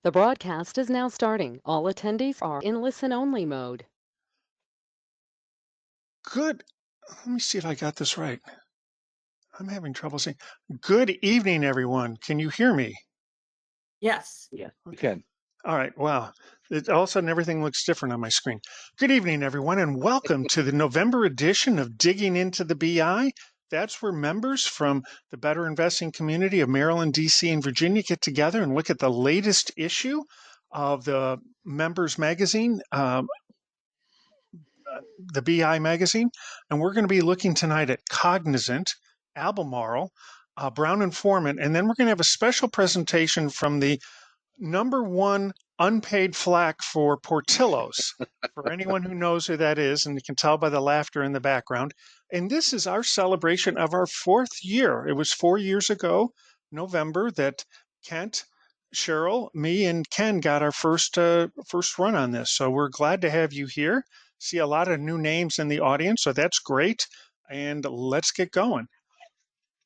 The broadcast is now starting. All attendees are in listen-only mode. Good. Let me see if I got this right. I'm having trouble saying. Good evening, everyone. Can you hear me? Yes. Yeah, you Okay. can. All right. Wow. All of a sudden, everything looks different on my screen. Good evening, everyone, and welcome to the November edition of Digging into the BI. That's where members from the Better Investing community of Maryland, D.C., and Virginia get together and look at the latest issue of the members magazine, the BI magazine, and we're going to be looking tonight at Cognizant, Albemarle, Brown and Forman, and then we're going to have a special presentation from the number one unpaid flack for Portillo's. For anyone who knows who that is, and you can tell by the laughter in the background. And this is our celebration of our 4th year. It was 4 years ago, November, that Kent, Cheryl, me, and Ken got our first run on this. So we're glad to have you here. See a lot of new names in the audience, so that's great. And let's get going.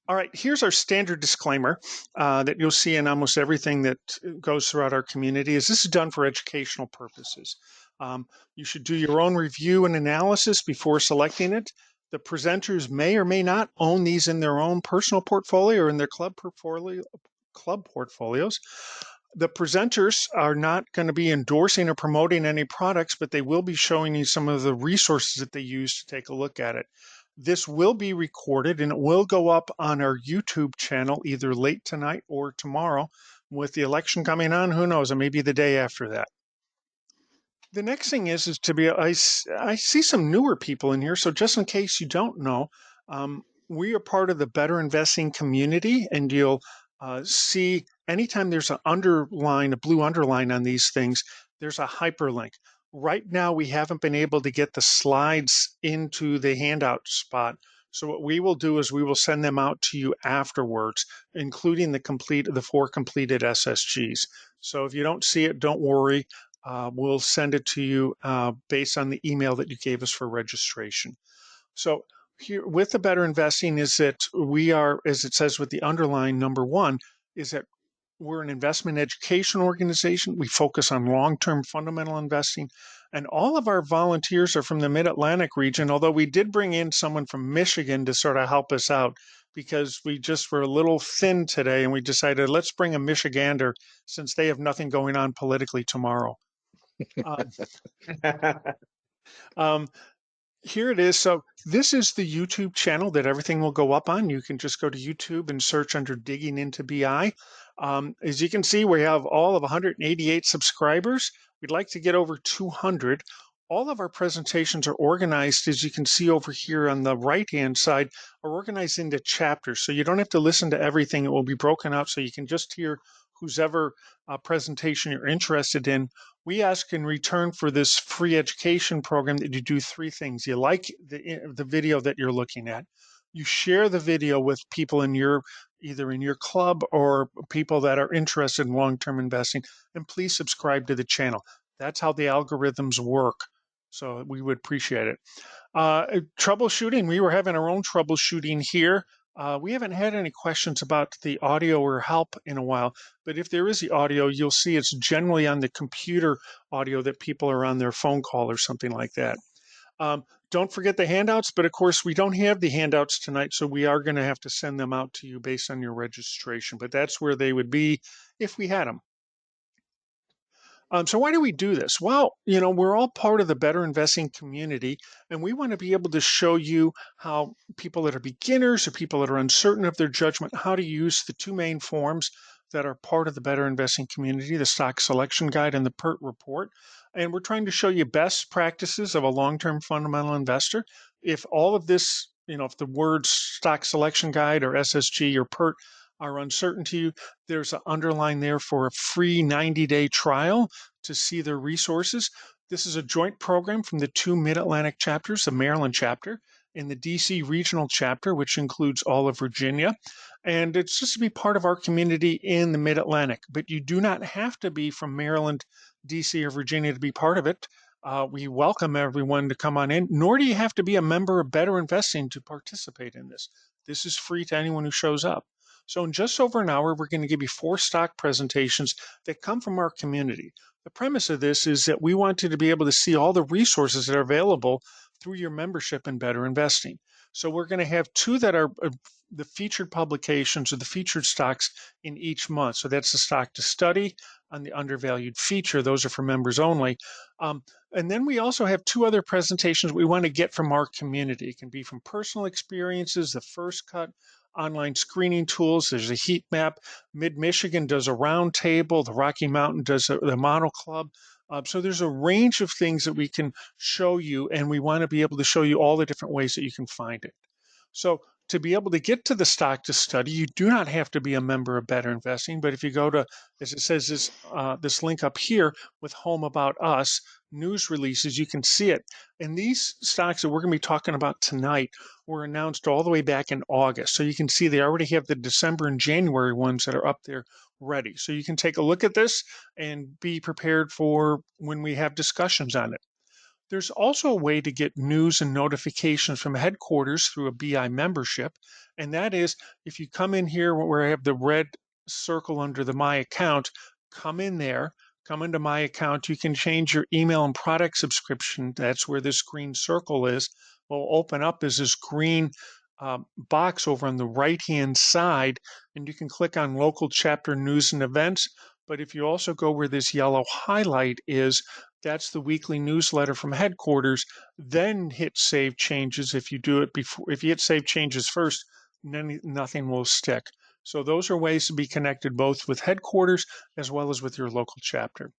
All right, here's our standard disclaimer that you'll see in almost everything that goes throughout our community. Is this is done for educational purposes. You should do your own review and analysis before selecting it. The presenters may or may not own these in their own personal portfolio or in their club portfolios. The presenters are not going to be endorsing or promoting any products, but they will be showing you some of the resources that they use to take a look at it. This will be recorded and it will go up on our YouTube channel either late tonight or tomorrow. With the election coming on, who knows, it may be the day after that. The next thing is I see some newer people in here, so just in case you don't know, we are part of the Better Investing community, and you'll see anytime there's a blue underline on these things, there's a hyperlink. Right now, we haven't been able to get the slides into the handout spot. So what we will do is we will send them out to you afterwards, including the 4 completed SSGs. So if you don't see it, don't worry. We'll send it to you based on the email that you gave us for registration. So here with the Better Investing is that we are, as it says with the underline number 1, is that we're an investment education organization. We focus on long-term fundamental investing. And all of our volunteers are from the Mid-Atlantic region, although we did bring in someone from Michigan to sort of help us out because we just were a little thin today and we decided let's bring a Michigander since they have nothing going on politically tomorrow. Um, Here it is. So this is the YouTube channel that everything will go up on. You can just go to YouTube and search under Digging into BI. As you can see, we have all of 188 subscribers. We'd like to get over 200. All of our presentations are organized, as you can see over here on the right-hand side, are organized into chapters. So you don't have to listen to everything. It will be broken out so you can just hear whosever presentation you're interested in. We ask in return for this free education program that you do 3 things. You like the video that you're looking at. You share the video with people either in your club or people that are interested in long-term investing, and please subscribe to the channel. That's how the algorithms work. So we would appreciate it. Troubleshooting, we were having our own troubleshooting here. We haven't had any questions about the audio or help in a while, but if there is the audio, you'll see it's generally on the computer audio that people are on their phone call or something like that. Don't forget the handouts, but of course we don't have the handouts tonight, so we are going to have to send them out to you based on your registration, but that's where they would be if we had them. So why do we do this? Well, we're all part of the Better Investing community, and we want to be able to show you how people that are beginners or people that are uncertain of their judgment, how to use the 2 main forms that are part of the Better Investing community, the Stock Selection Guide and the PERT Report. And we're trying to show you best practices of a long-term fundamental investor. If all of this, if the words Stock Selection Guide or SSG or PERT are uncertain to you, there's an underline there for a free 90-day trial to see their resources. This is a joint program from the 2 Mid-Atlantic chapters, the Maryland chapter and the DC regional chapter, which includes all of Virginia. And it's just to be part of our community in the Mid-Atlantic. But you do not have to be from Maryland, DC, or Virginia to be part of it. We welcome everyone to come on in, nor do you have to be a member of Better Investing to participate in this. This is free to anyone who shows up. So in just over an hour, we're going to give you 4 stock presentations that come from our community. The premise of this is that we want you to be able to see all the resources that are available through your membership in Better Investing. So we're going to have 2 that are the featured publications or the featured stocks in each month. So that's the stock to study on the undervalued feature. Those are for members only. And then we also have 2 other presentations we want to get from our community. It can be from personal experiences, the first cut, online screening tools. There's a heat map. Mid-Michigan does a round table. The Rocky Mountain does the model club. So there's a range of things that we can show you, and we want to be able to show you all the different ways that you can find it. So to be able to get to the stock to study, you do not have to be a member of Better Investing. But if you go to, as it says, this link up here with Home About Us, news releases, you can see it. And these stocks that we're going to be talking about tonight were announced all the way back in August. So you can see they already have the December and January ones that are up there ready. So you can take a look at this and be prepared for when we have discussions on it. There's also a way to get news and notifications from headquarters through a BI membership. And that is if you come in here where I have the red circle under the My Account, come in there, come into My Account. You can change your email and product subscription. That's where this green circle is. Will open up as this green box over on the right-hand side, and you can click on local chapter news and events. But if you also go where this yellow highlight is, that's the weekly newsletter from headquarters. Then hit save changes. If you do it before, if you hit save changes first, nothing will stick. So those are ways to be connected both with headquarters as well as with your local chapter.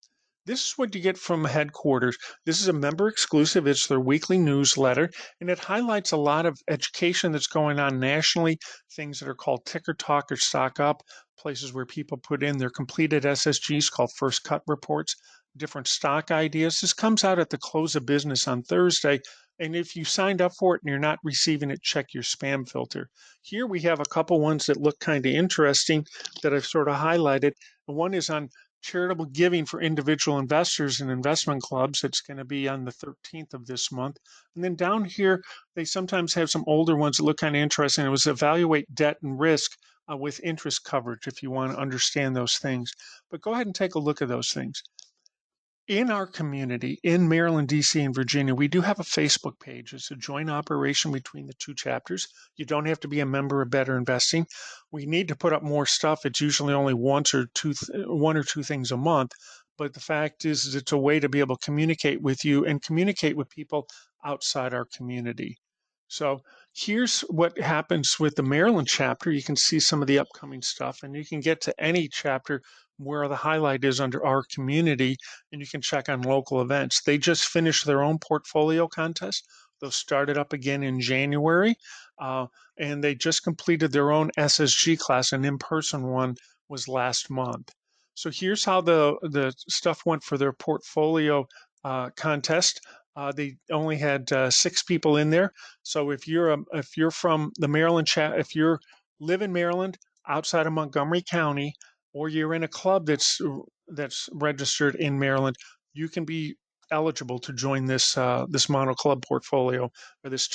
This is what you get from headquarters. This is a member exclusive. It's their weekly newsletter, and it highlights a lot of education that's going on nationally, things that are called ticker talk or stock up, places where people put in their completed SSGs called first cut reports, different stock ideas. This comes out at the close of business on Thursday. And if you signed up for it and you're not receiving it, check your spam filter. Here we have a couple ones that look kind of interesting that I've sort of highlighted. One is on charitable giving for individual investors and investment clubs. It's going to be on the 13th of this month. And then down here, they sometimes have some older ones that look kind of interesting. It was evaluate debt and risk with interest coverage if you want to understand those things. But go ahead and take a look at those things. In our community in Maryland, DC, and Virginia, we do have a Facebook page. It's a joint operation between the 2 chapters. You don't have to be a member of Better Investing. We need to put up more stuff. It's usually only one or two things a month. But the fact is it's a way to be able to communicate with you and communicate with people outside our community. So here's what happens with the Maryland chapter. You can see some of the upcoming stuff, and you can get to any chapter where the highlight is under our community, and you can check on local events. They just finished their own portfolio contest. They'll start it up again in January, and they just completed their own SSG class. An in-person one was last month. So here's how the stuff went for their portfolio contest. They only had 6 people in there. So if you're from the Maryland if you live in Maryland outside of Montgomery County, or you're in a club that's registered in Maryland, you can be eligible to join this model club portfolio or this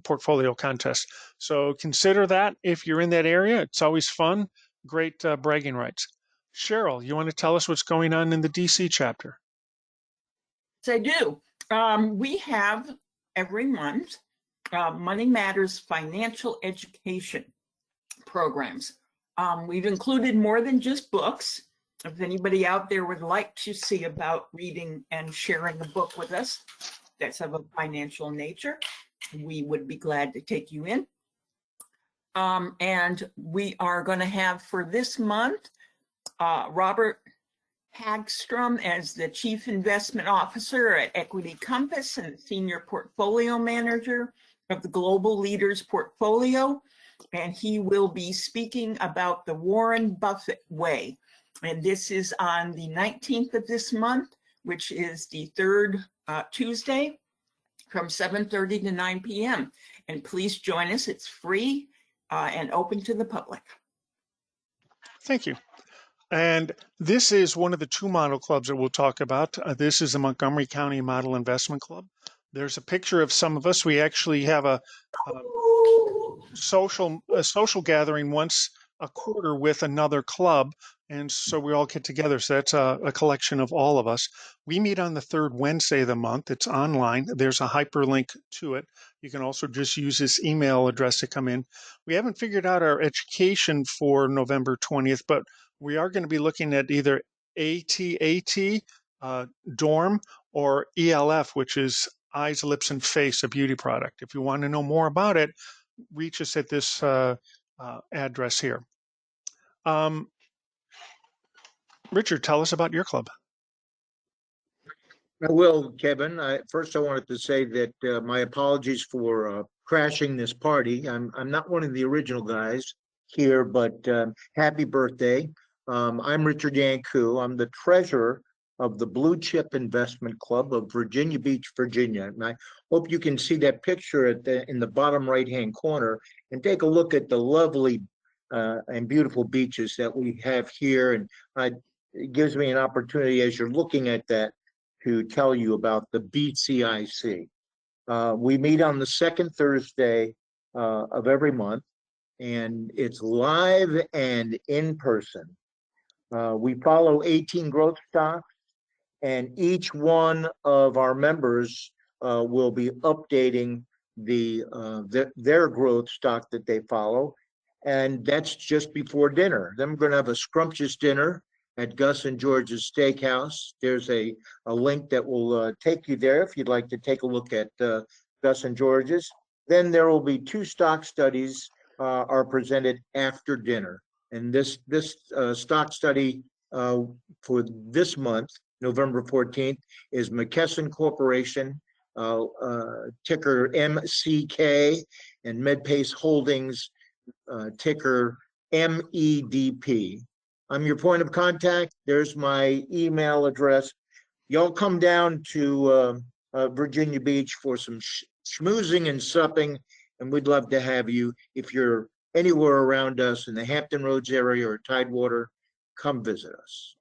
portfolio contest. So consider that if you're in that area. It's always fun, great bragging rights. Cheryl, you want to tell us what's going on in the DC chapter? Yes, I do. We have every month Money Matters financial education programs. We've included more than just books. If anybody out there would like to see about reading and sharing a book with us that's of a financial nature, we would be glad to take you in. And we are going to have for this month, Robert Hagstrom as the Chief Investment Officer at Equity Compass and Senior Portfolio Manager of the Global Leaders Portfolio. And he will be speaking about the Warren Buffett way. And this is on the 19th of this month, which is the 3rd Tuesday from 7:30 to 9 p.m. And please join us. It's free and open to the public. Thank you. And this is one of the 2 model clubs that we'll talk about. This is the Montgomery County Model Investment Club. There's a picture of some of us. We actually have a social gathering once a quarter with another club. And so we all get together. So that's a collection of all of us. We meet on the third Wednesday of the month. It's online. There's a hyperlink to it. You can also just use this email address to come in. We haven't figured out our education for November 20th, but we are going to be looking at either ATAT, dorm, or ELF, which is eyes, lips, and face, a beauty product. If you want to know more about it, reach us at this address here. Richard, tell us about your club. I will, Kevin. First, I wanted to say that my apologies for crashing this party. I'm not one of the original guys here, but happy birthday. I'm Richard Yanku. I'm the treasurer of the Blue Chip Investment Club of Virginia Beach, Virginia. And I hope you can see that picture in the bottom right-hand corner and take a look at the lovely and beautiful beaches that we have here. And it gives me an opportunity, as you're looking at that, to tell you about the BCIC. We meet on the second Thursday of every month, and it's live and in person. We follow 18 growth stocks, and each one of our members will be updating their growth stock that they follow, and that's just before dinner. Then we're going to have a scrumptious dinner at Gus and George's Steakhouse. There's a link that will take you there if you'd like to take a look at Gus and George's. Then there will be 2 stock studies are presented after dinner. And this stock study for this month, November 14th, is McKesson Corporation, ticker MCK, and MedPace Holdings, ticker MEDP. I'm your point of contact. There's my email address. Y'all come down to Virginia Beach for some schmoozing and supping, and we'd love to have you. If you're anywhere around us in the Hampton Roads area or Tidewater, come visit us.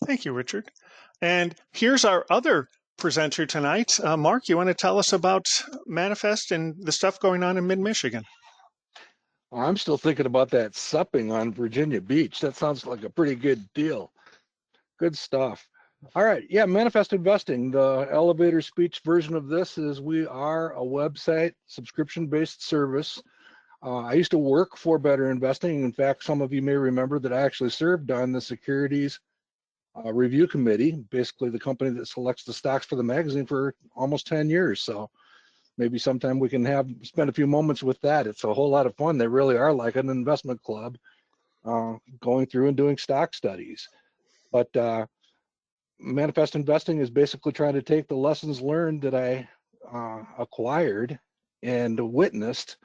Thank you, Richard. And here's our other presenter tonight. Mark, you want to tell us about Manifest and the stuff going on in mid-Michigan? I'm still thinking about that supping on Virginia Beach. That sounds like a pretty good deal. Good stuff. All right. Yeah, Manifest Investing. The elevator speech version of this is we are a website subscription-based service. I used to work for Better Investing. In fact, some of you may remember that I actually served on the Securities Review Committee, basically the company that selects the stocks for the magazine, for almost 10 years. So maybe sometime we can spend a few moments with that. It's a whole lot of fun. They really are like an investment club, going through and doing stock studies. But Manifest Investing is basically trying to take the lessons learned that I acquired and witnessed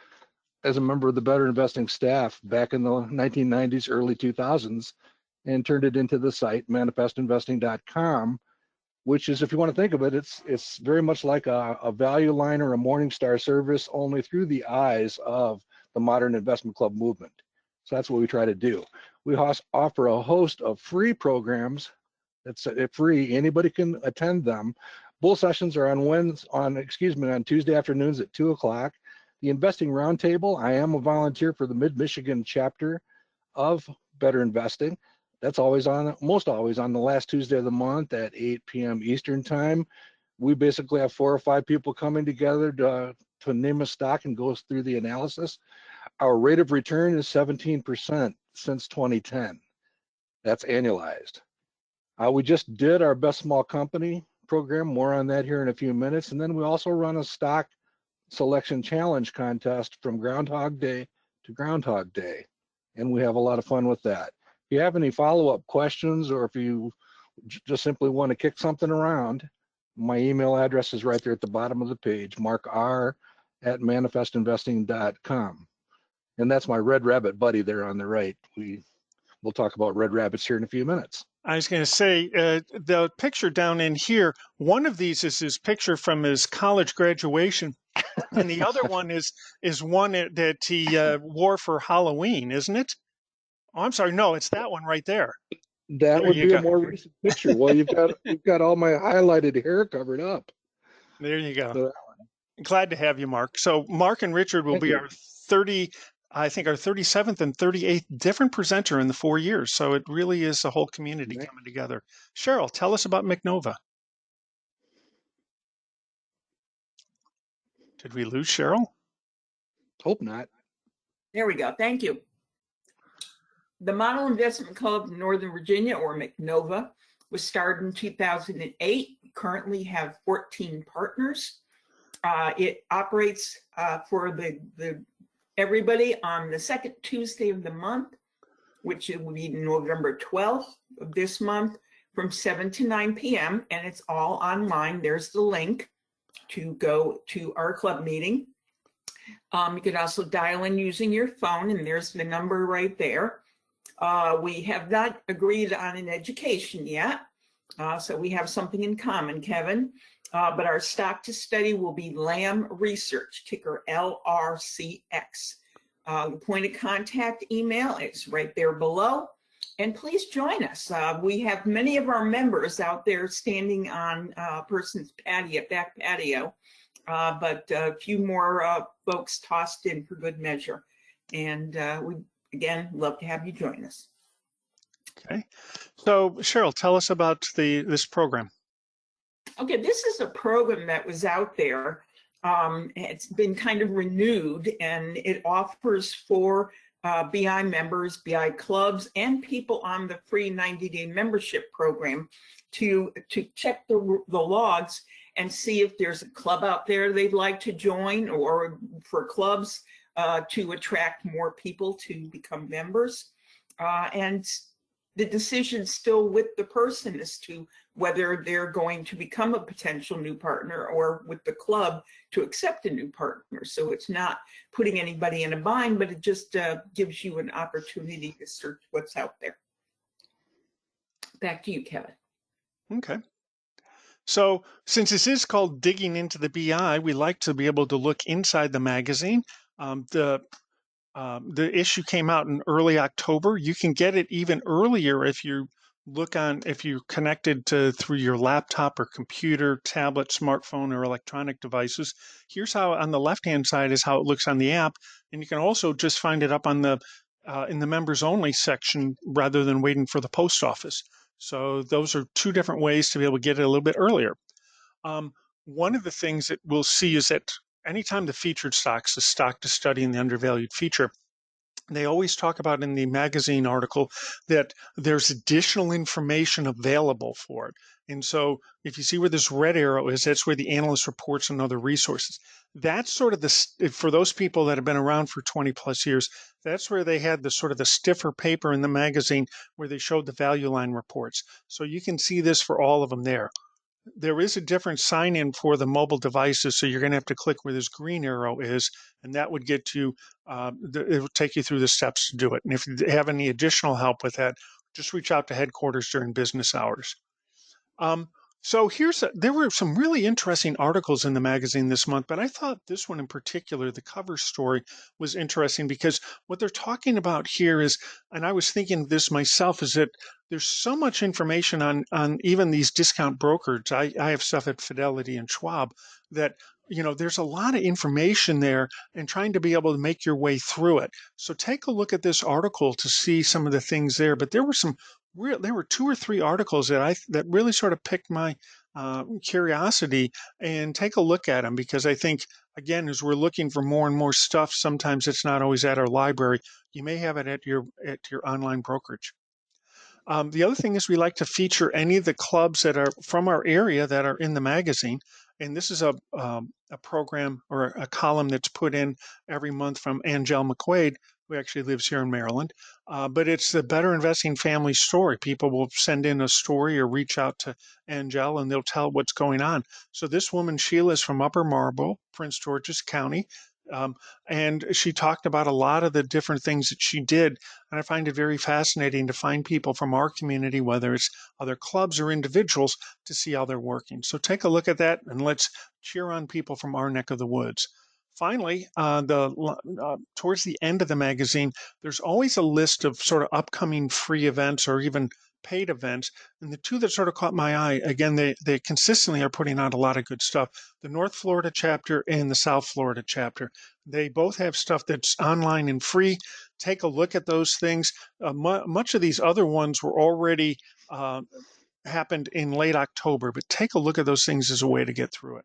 as a member of the Better Investing staff back in the 1990s, early 2000s, and turned it into the site manifestinvesting.com, which is, if you want to think of it, it's very much like a Value Line or a Morningstar service, only through the eyes of the modern investment club movement. So that's what we try to do. We offer a host of free programs. That's free. Anybody can attend them. Bull sessions are on Tuesday afternoons at 2 o'clock. The Investing Roundtable, I am a volunteer for the Mid-Michigan chapter of Better Investing. That's most always on the last Tuesday of the month at 8 p.m. Eastern time. We basically have 4 or 5 people coming together to name a stock and go through the analysis. Our rate of return is 17% since 2010. That's annualized. We just did our Best Small Company program. More on that here in a few minutes. And then we also run a stock selection challenge contest from Groundhog Day to Groundhog Day. And we have a lot of fun with that. If you have any follow-up questions, or if you just simply want to kick something around, my email address is right there at the bottom of the page, markr@manifestinvesting.com. And that's my Red Rabbit buddy there on the right. We'll talk about red rabbits here in a few minutes. I was going to say, the picture down in here, one of these is his picture from his college graduation, and the other one is one that he wore for Halloween, isn't it? Oh, I'm sorry. No, it's that one right there. That would be a more recent picture. Well, you've got all my highlighted hair covered up. There you go. So, glad to have you, Mark. So Mark and Richard will be our 30 I think, our 37th and 38th different presenter in the 4 years. So it really is a whole community Right. coming together. Cheryl, tell us about McNova. Did we lose Cheryl? Hope not. There we go. Thank you. The Model Investment Club of Northern Virginia, or McNova, was started in 2008. We currently have 14 partners. It operates for the everybody on the second Tuesday of the month, which will be November 12th of this month, from 7 to 9 p.m. And it's all online. There's the link to go to our club meeting. You can also dial in using your phone, and there's the number right there. We have not agreed on an education yet, so we have something in common, Kevin. But our stock to study will be Lamb Research, ticker LRCX. The point of contact email is right there below. And please join us. We have many of our members out there standing on a person's patio, back patio, but a few more folks tossed in for good measure. And we, again, love to have you join us. Okay. So Cheryl, tell us about this program. Okay, this is a program that was out there. It's been kind of renewed, and it offers for BI members, BI clubs, and people on the free 90-day membership program to check the logs and see if there's a club out there they'd like to join, or for clubs to attract more people to become members. And the decision's still with the person as to whether they're going to become a potential new partner, or with the club to accept a new partner. So it's not putting anybody in a bind, but it just gives you an opportunity to search what's out there. Back to you, Kevin. Okay. So since this is called Digging into the BI, we like to be able to look inside the magazine. The issue came out in early October. You can get it even earlier if you if you connected through your laptop or computer, tablet, smartphone, or electronic devices. Here's how, on the left-hand side, is how it looks on the app, and you can also just find it up on the in the members only section rather than waiting for the post office. So those are two different ways to be able to get it a little bit earlier. One of the things that we'll see is that anytime the featured stocks, the stock to study and the undervalued feature, they always talk about in the magazine article that there's additional information available for it. And so if you see where this red arrow is, that's where the analyst reports and other resources. That's sort of for those people that have been around for 20 plus years, that's where they had the sort of the stiffer paper in the magazine where they showed the value line reports. So you can see this for all of them there. There is a different sign in for the mobile devices, so you're going to have to click where this green arrow is, and that would get you, it will take you through the steps to do it. And if you have any additional help with that, just reach out to headquarters during business hours. So there were some really interesting articles in the magazine this month, but I thought this one in particular, the cover story, was interesting because what they're talking about here is, and I was thinking this myself, is that there's so much information on even these discount brokers. I have stuff at Fidelity and Schwab that, there's a lot of information there, and trying to be able to make your way through it. So take a look at this article to see some of the things there, but there were two or three articles that really sort of piqued my curiosity, and take a look at them, because I think, again, as we're looking for more and more stuff, sometimes it's not always at our library. You may have it at your online brokerage. The other thing is we like to feature any of the clubs that are from our area that are in the magazine. And this is a program or a column that's put in every month from Angel McQuaid, who actually lives here in Maryland. But it's the Better Investing Family Story. People will send in a story or reach out to Angel, and they'll tell what's going on. So this woman, Sheila, is from Upper Marlboro, Prince George's County. And she talked about a lot of the different things that she did. And I find it very fascinating to find people from our community, whether it's other clubs or individuals, to see how they're working. So take a look at that, and let's cheer on people from our neck of the woods. Finally, towards the end of the magazine, there's always a list of sort of upcoming free events or even paid events. And the two that sort of caught my eye, again, they consistently are putting out a lot of good stuff. The North Florida chapter and the South Florida chapter. They both have stuff that's online and free. Take a look at those things. Much of these other ones were already happened in late October, but take a look at those things as a way to get through it.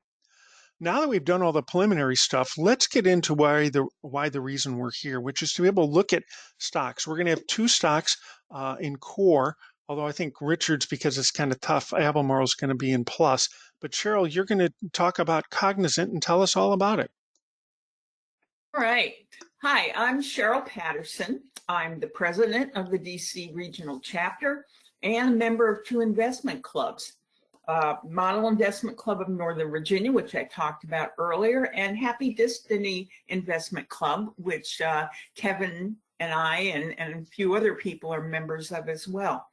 Now that we've done all the preliminary stuff, let's get into why the reason we're here, which is to be able to look at stocks. We're going to have two stocks in core, although I think Richard's, because it's kind of tough, Albemarle is going to be in plus. But Cheryl, you're going to talk about Cognizant and tell us all about it. All right. Hi, I'm Cheryl Patterson. I'm the president of the DC Regional Chapter and a member of two investment clubs. Model Investment Club of Northern Virginia, which I talked about earlier, and Happy Destiny Investment Club, which Kevin and I and a few other people are members of as well.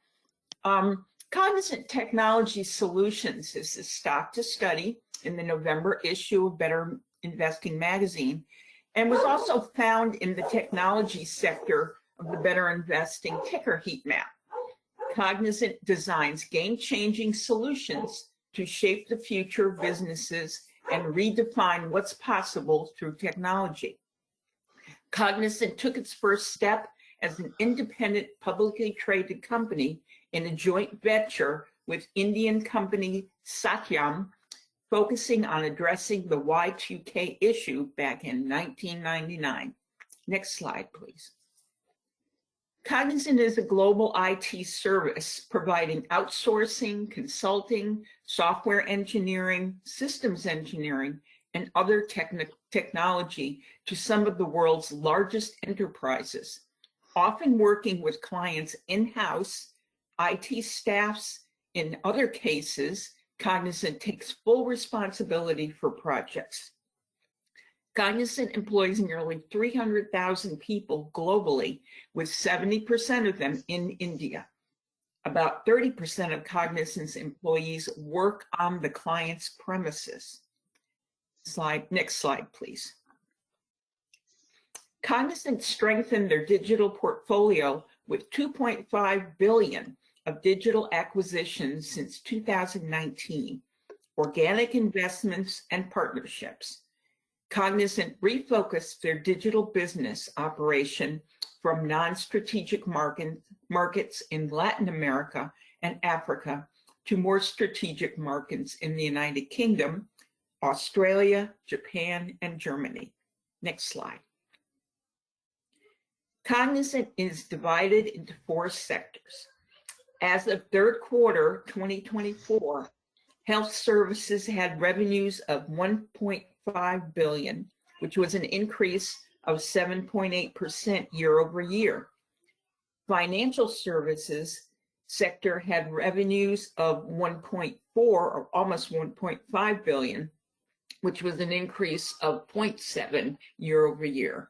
Cognizant Technology Solutions is the stock to study in the November issue of Better Investing magazine, and was also found in the technology sector of the Better Investing ticker heat map. Cognizant designs game-changing solutions to shape the future of businesses and redefine what's possible through technology. Cognizant took its first step as an independent publicly traded company in a joint venture with Indian company Satyam, focusing on addressing the Y2K issue back in 1999. Next slide, please. Cognizant is a global IT service providing outsourcing, consulting, software engineering, systems engineering, and other technology to some of the world's largest enterprises, often working with clients in-house, IT staffs. In other cases, Cognizant takes full responsibility for projects. Cognizant employs nearly 300,000 people globally, with 70% of them in India. About 30% of Cognizant's employees work on the client's premises. Next slide, please. Cognizant strengthened their digital portfolio with $2.5 billion of digital acquisitions since 2019, organic investments and partnerships. Cognizant refocused their digital business operation from non-strategic markets in Latin America and Africa to more strategic markets in the United Kingdom, Australia, Japan, and Germany. Next slide. Cognizant is divided into four sectors. As of third quarter 2024, health services had revenues of $1.5 billion, which was an increase of 7.8% year over year. Financial services sector had revenues of 1.4 or almost 1.5 billion, which was an increase of 0.7 year over year.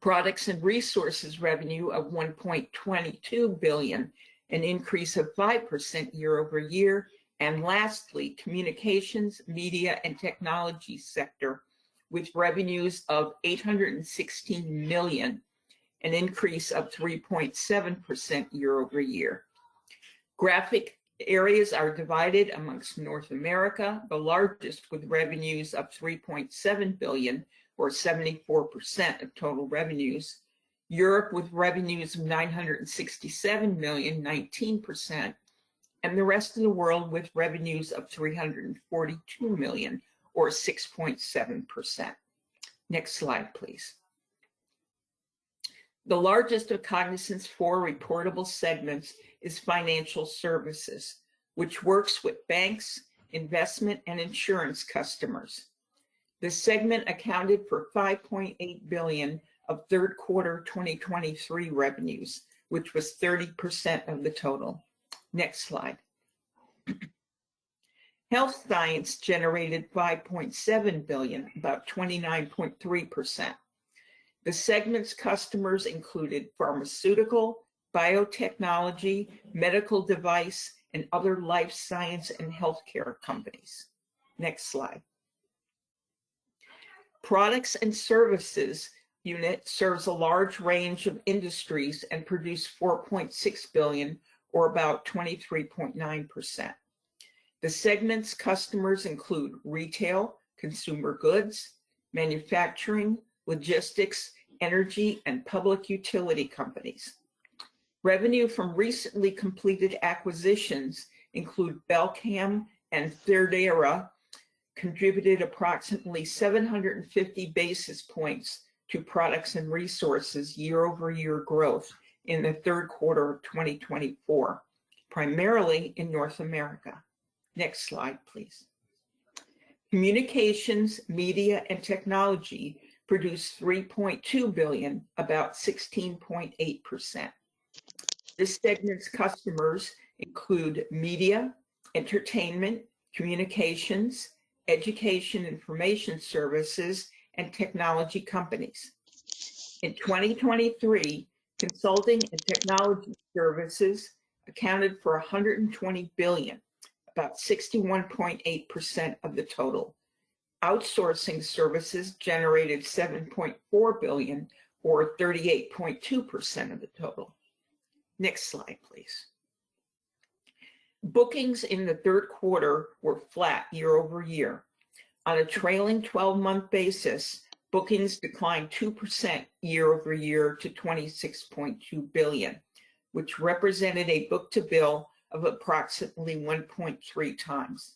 Products and resources revenue of 1.22 billion, an increase of 5% year over year. And lastly, communications, media, and technology sector with revenues of 816 million, an increase of 3.7% year over year. Graphic areas are divided amongst North America, the largest with revenues of 3.7 billion, or 74% of total revenues. Europe with revenues of 967 million, 19%, and the rest of the world with revenues of 342 million, or 6.7%. Next slide, please. The largest of Cognizant's four reportable segments is financial services, which works with banks, investment, and insurance customers. The segment accounted for 5.8 billion of third quarter 2023 revenues, which was 30% of the total. Next slide. Health science generated 5.7 billion, about 29.3%. The segment's customers included pharmaceutical, biotechnology, medical device, and other life science and healthcare companies. Next slide. Products and services unit serves a large range of industries and produced 4.6 billion, or about 23.9%. The segment's customers include retail, consumer goods, manufacturing, logistics, energy, and public utility companies. Revenue from recently completed acquisitions include Belcam and Thirdera, contributed approximately 750 basis points to products and resources year-over-year growth in the third quarter of 2024, primarily in North America. Next slide, please. Communications, media, and technology produced $3.2 billion, about 16.8%. This segment's customers include media, entertainment, communications, education, information services, and technology companies. In 2023, consulting and technology services accounted for $120 billion, about 61.8% of the total. Outsourcing services generated $7.4 billion, or 38.2% of the total. Next slide, please. Bookings in the third quarter were flat year over year. On a trailing 12-month basis, bookings declined 2% year over year to $26.2 billion, which represented a book-to-bill of approximately 1.3 times.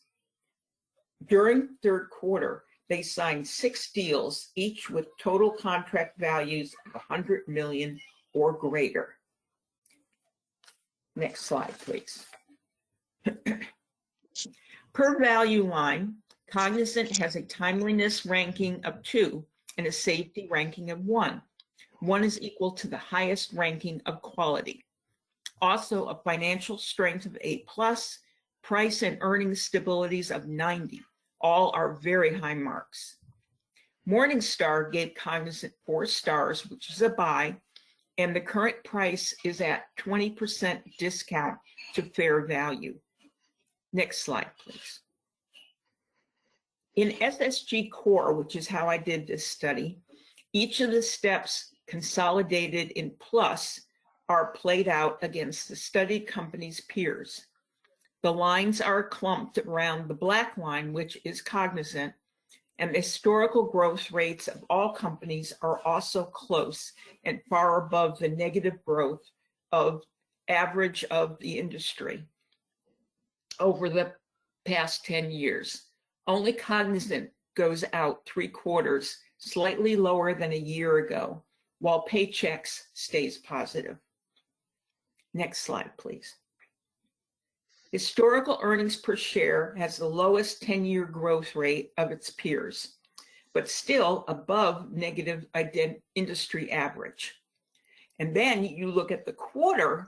During the third quarter, they signed 6 deals, each with total contract values of $100 million or greater. Next slide, please. Per value line, Cognizant has a timeliness ranking of 2 and a safety ranking of 1. 1 is equal to the highest ranking of quality. Also, a financial strength of A+, price and earnings stabilities of 90. All are very high marks. Morningstar gave Cognizant 4 stars, which is a buy, and the current price is at 20% discount to fair value. Next slide, please. In SSG Core, which is how I did this study, each of the steps consolidated in plus are played out against the studied company's peers. The lines are clumped around the black line, which is Cognizant, and the historical growth rates of all companies are also close and far above the negative growth of average of the industry over the past 10 years. Only Cognizant goes out 3 quarters, slightly lower than a year ago, while Paychex stays positive. Next slide, please. Historical earnings per share has the lowest 10-year growth rate of its peers, but still above negative industry average. And then you look at the quarter,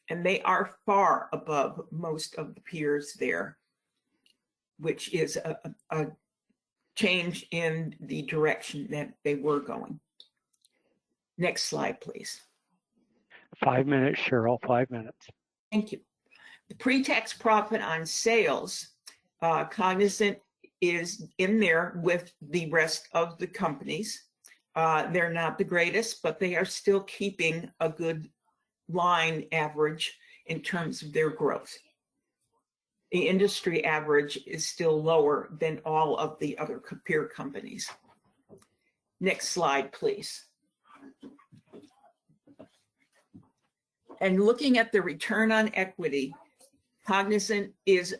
and they are far above most of the peers there, which is a change in the direction that they were going. Next slide, please. 5 minutes, Cheryl, 5 minutes. Thank you. The pre-tax profit on sales, Cognizant is in there with the rest of the companies. They're not the greatest, but they are still keeping a good line average in terms of their growth. The industry average is still lower than all of the other peer companies. Next slide, please. And looking at the return on equity, Cognizant is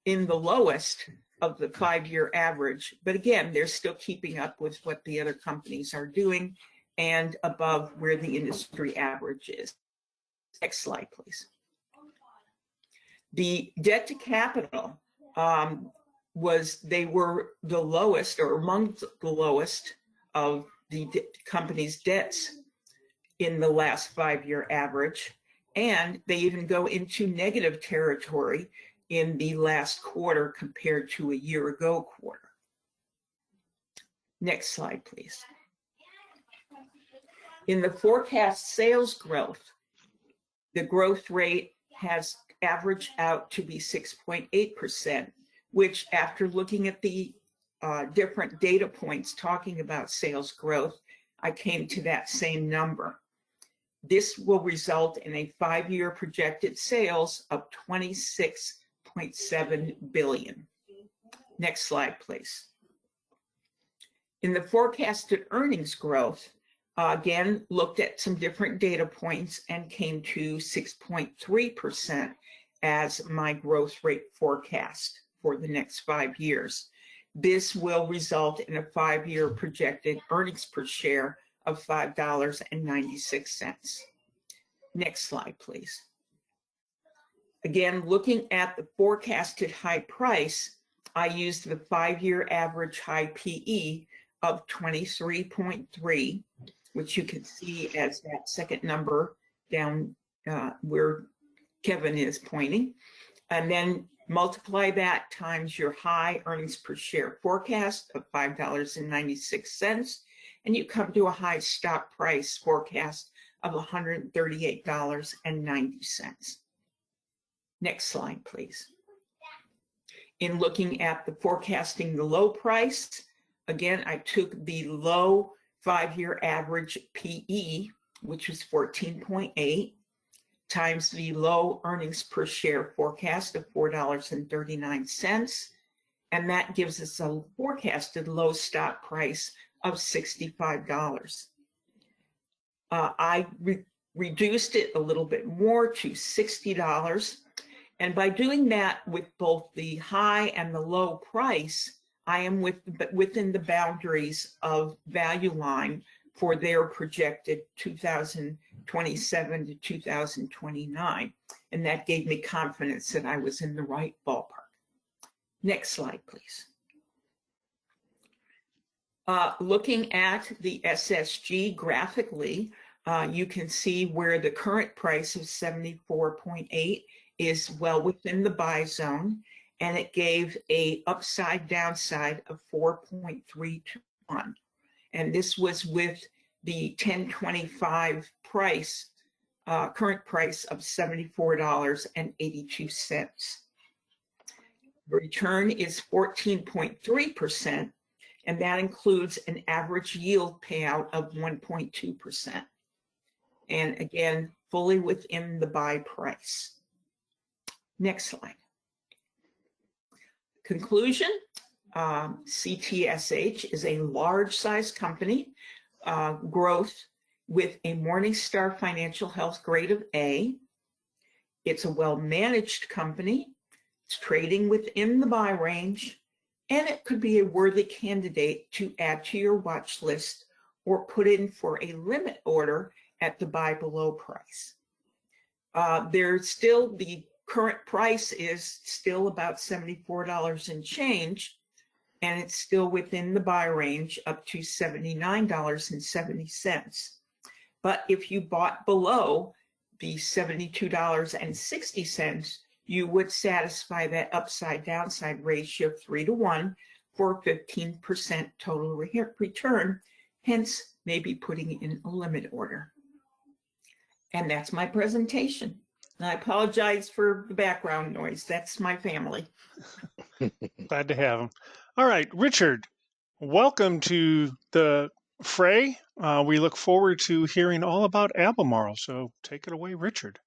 in the lowest of the 5-year average, but again, they're still keeping up with what the other companies are doing and above where the industry average is. Next slide, please. The debt to capital they were the lowest or among the lowest of the company's debts in the last 5-year average, and they even go into negative territory in the last quarter compared to a year ago quarter. Next slide, please. In the forecast sales growth, the growth rate has averaged out to be 6.8%, which after looking at the different data points talking about sales growth, I came to that same number. This will result in a 5-year projected sales of $26.7 billion. Next slide, please. In the forecasted earnings growth, again, looked at some different data points and came to 6.3% as my growth rate forecast for the next 5 years. This will result in a 5-year projected earnings per share of $5.96. Next slide, please. Again, looking at the forecasted high price, I used the 5-year average high PE of 23.3, which you can see as that second number down where Kevin is pointing, and then multiply that times your high earnings per share forecast of $5.96, and you come to a high stock price forecast of $138.90. Next slide, please. In looking at the forecasting the low price, again, I took the low 5-year average PE, which was 14.8, times the low earnings per share forecast of $4.39, and that gives us a forecasted low stock price of $65. I reduced it a little bit more to $60, and by doing that with both the high and the low price, I am within the boundaries of value line for their projected 2027 to 2029. And that gave me confidence that I was in the right ballpark. Next slide, please. Looking at the SSG graphically, you can see where the current price of 74.8 is well within the buy zone, and it gave a upside downside of 4.3 to 1. And this was with the 1025 price, current price of $74.82. The return is 14.3%, and that includes an average yield payout of 1.2%. And again, fully within the buy price. Next slide. Conclusion, CTSH is a large-sized company, growth with a Morningstar Financial Health grade of A. It's a well-managed company. It's trading within the buy range, and it could be a worthy candidate to add to your watch list or put in for a limit order at the buy below price. There's still the current price is still about $74 and change, and it's still within the buy range up to $79.70. But if you bought below the $72.60, you would satisfy that upside downside ratio of 3 to 1 for 15% total return, hence maybe putting in a limit order. And that's my presentation. And I apologize for the background noise. That's my family. Glad to have him. All right, Richard, welcome to the fray. We look forward to hearing all about Albemarle. So take it away, Richard.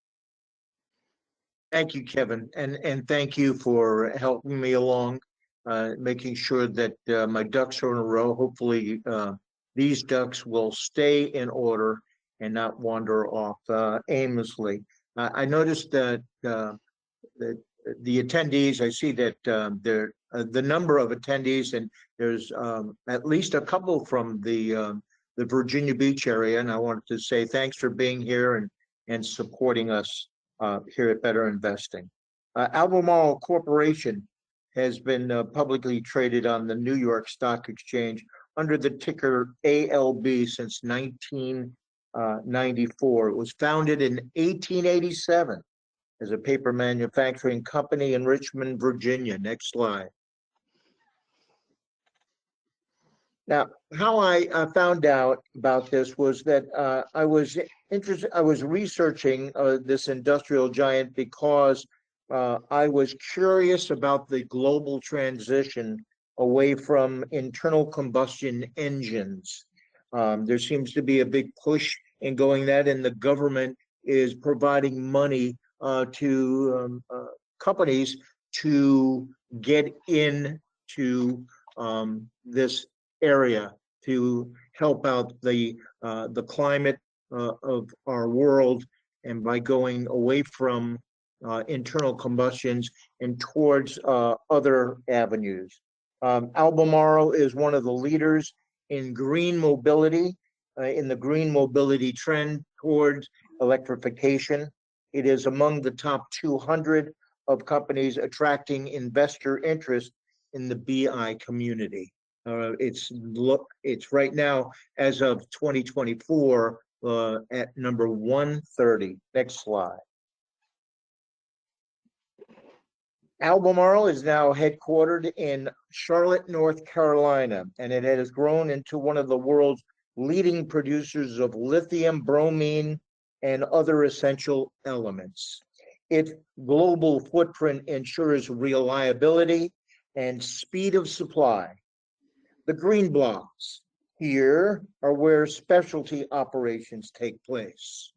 Thank you, Kevin, and thank you for helping me along, making sure that my ducks are in a row. Hopefully, these ducks will stay in order and not wander off aimlessly. I noticed that the attendees, I see that the number of attendees, and there's at least a couple from the Virginia Beach area, and I wanted to say thanks for being here and supporting us here at Better Investing. Albemarle Corporation has been publicly traded on the New York Stock Exchange under the ticker ALB since 1994. It was founded in 1887 as a paper manufacturing company in Richmond, Virginia. Next slide. Now, how I found out about this was that I was researching this industrial giant because I was curious about the global transition away from internal combustion engines. There seems to be a big push in going that, and the government is providing money to companies to get into this area to help out the climate of our world, and by going away from internal combustions and towards other avenues. Albemarle is one of the leaders in green mobility, in the green mobility trend towards electrification. It is among the top 200 of companies attracting investor interest in the BI community. It's right now, as of 2024, at number 130. Next slide. Albemarle is now headquartered in Charlotte, North Carolina, and it has grown into one of the world's leading producers of lithium, bromine, and other essential elements. Its global footprint ensures reliability and speed of supply. The green blocks here are where specialty operations take place.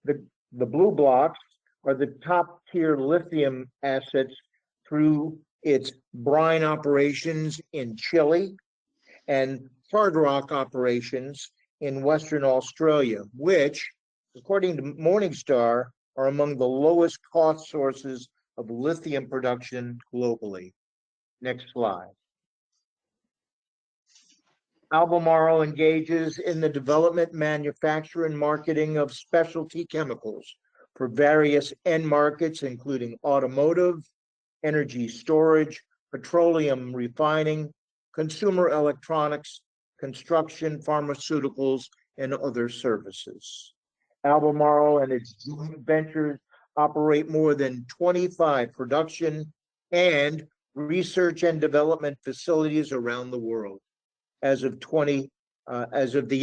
The blue blocks are the top tier lithium assets through its brine operations in Chile and hard rock operations in Western Australia, which, according to Morningstar, are among the lowest cost sources of lithium production globally. Next slide. Albemarle engages in the development, manufacture, and marketing of specialty chemicals for various end markets, including automotive, energy storage, petroleum refining, consumer electronics, construction, pharmaceuticals, and other services. Albemarle and its joint ventures operate more than 25 production and research and development facilities around the world. As of the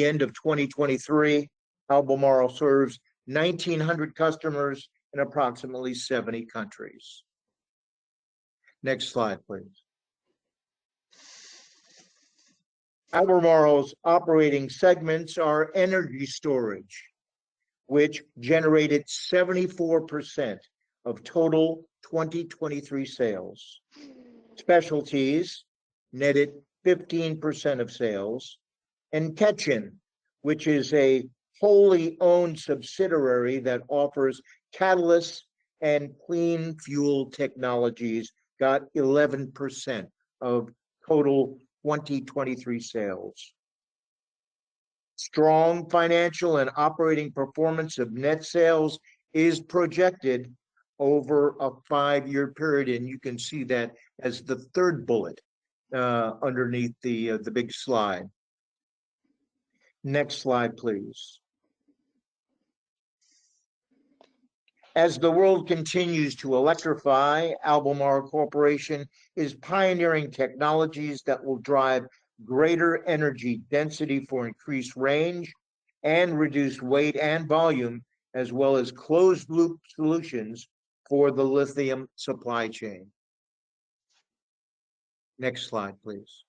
end of 2023, Albemarle serves 1,900 customers in approximately 70 countries. Next slide, please. Albemarle's operating segments are energy storage, which generated 74% of total 2023 sales. Specialties netted 15% of sales, and Ketjen, which is a wholly owned subsidiary that offers catalysts and clean fuel technologies, got 11% of total 2023 sales. Strong financial and operating performance of net sales is projected over a 5-year period, and you can see that as the third bullet underneath the big slide. Next slide, please. As the world continues to electrify, Albemarle Corporation is pioneering technologies that will drive greater energy density for increased range and reduced weight and volume, as well as closed-loop solutions for the lithium supply chain. Next slide, please.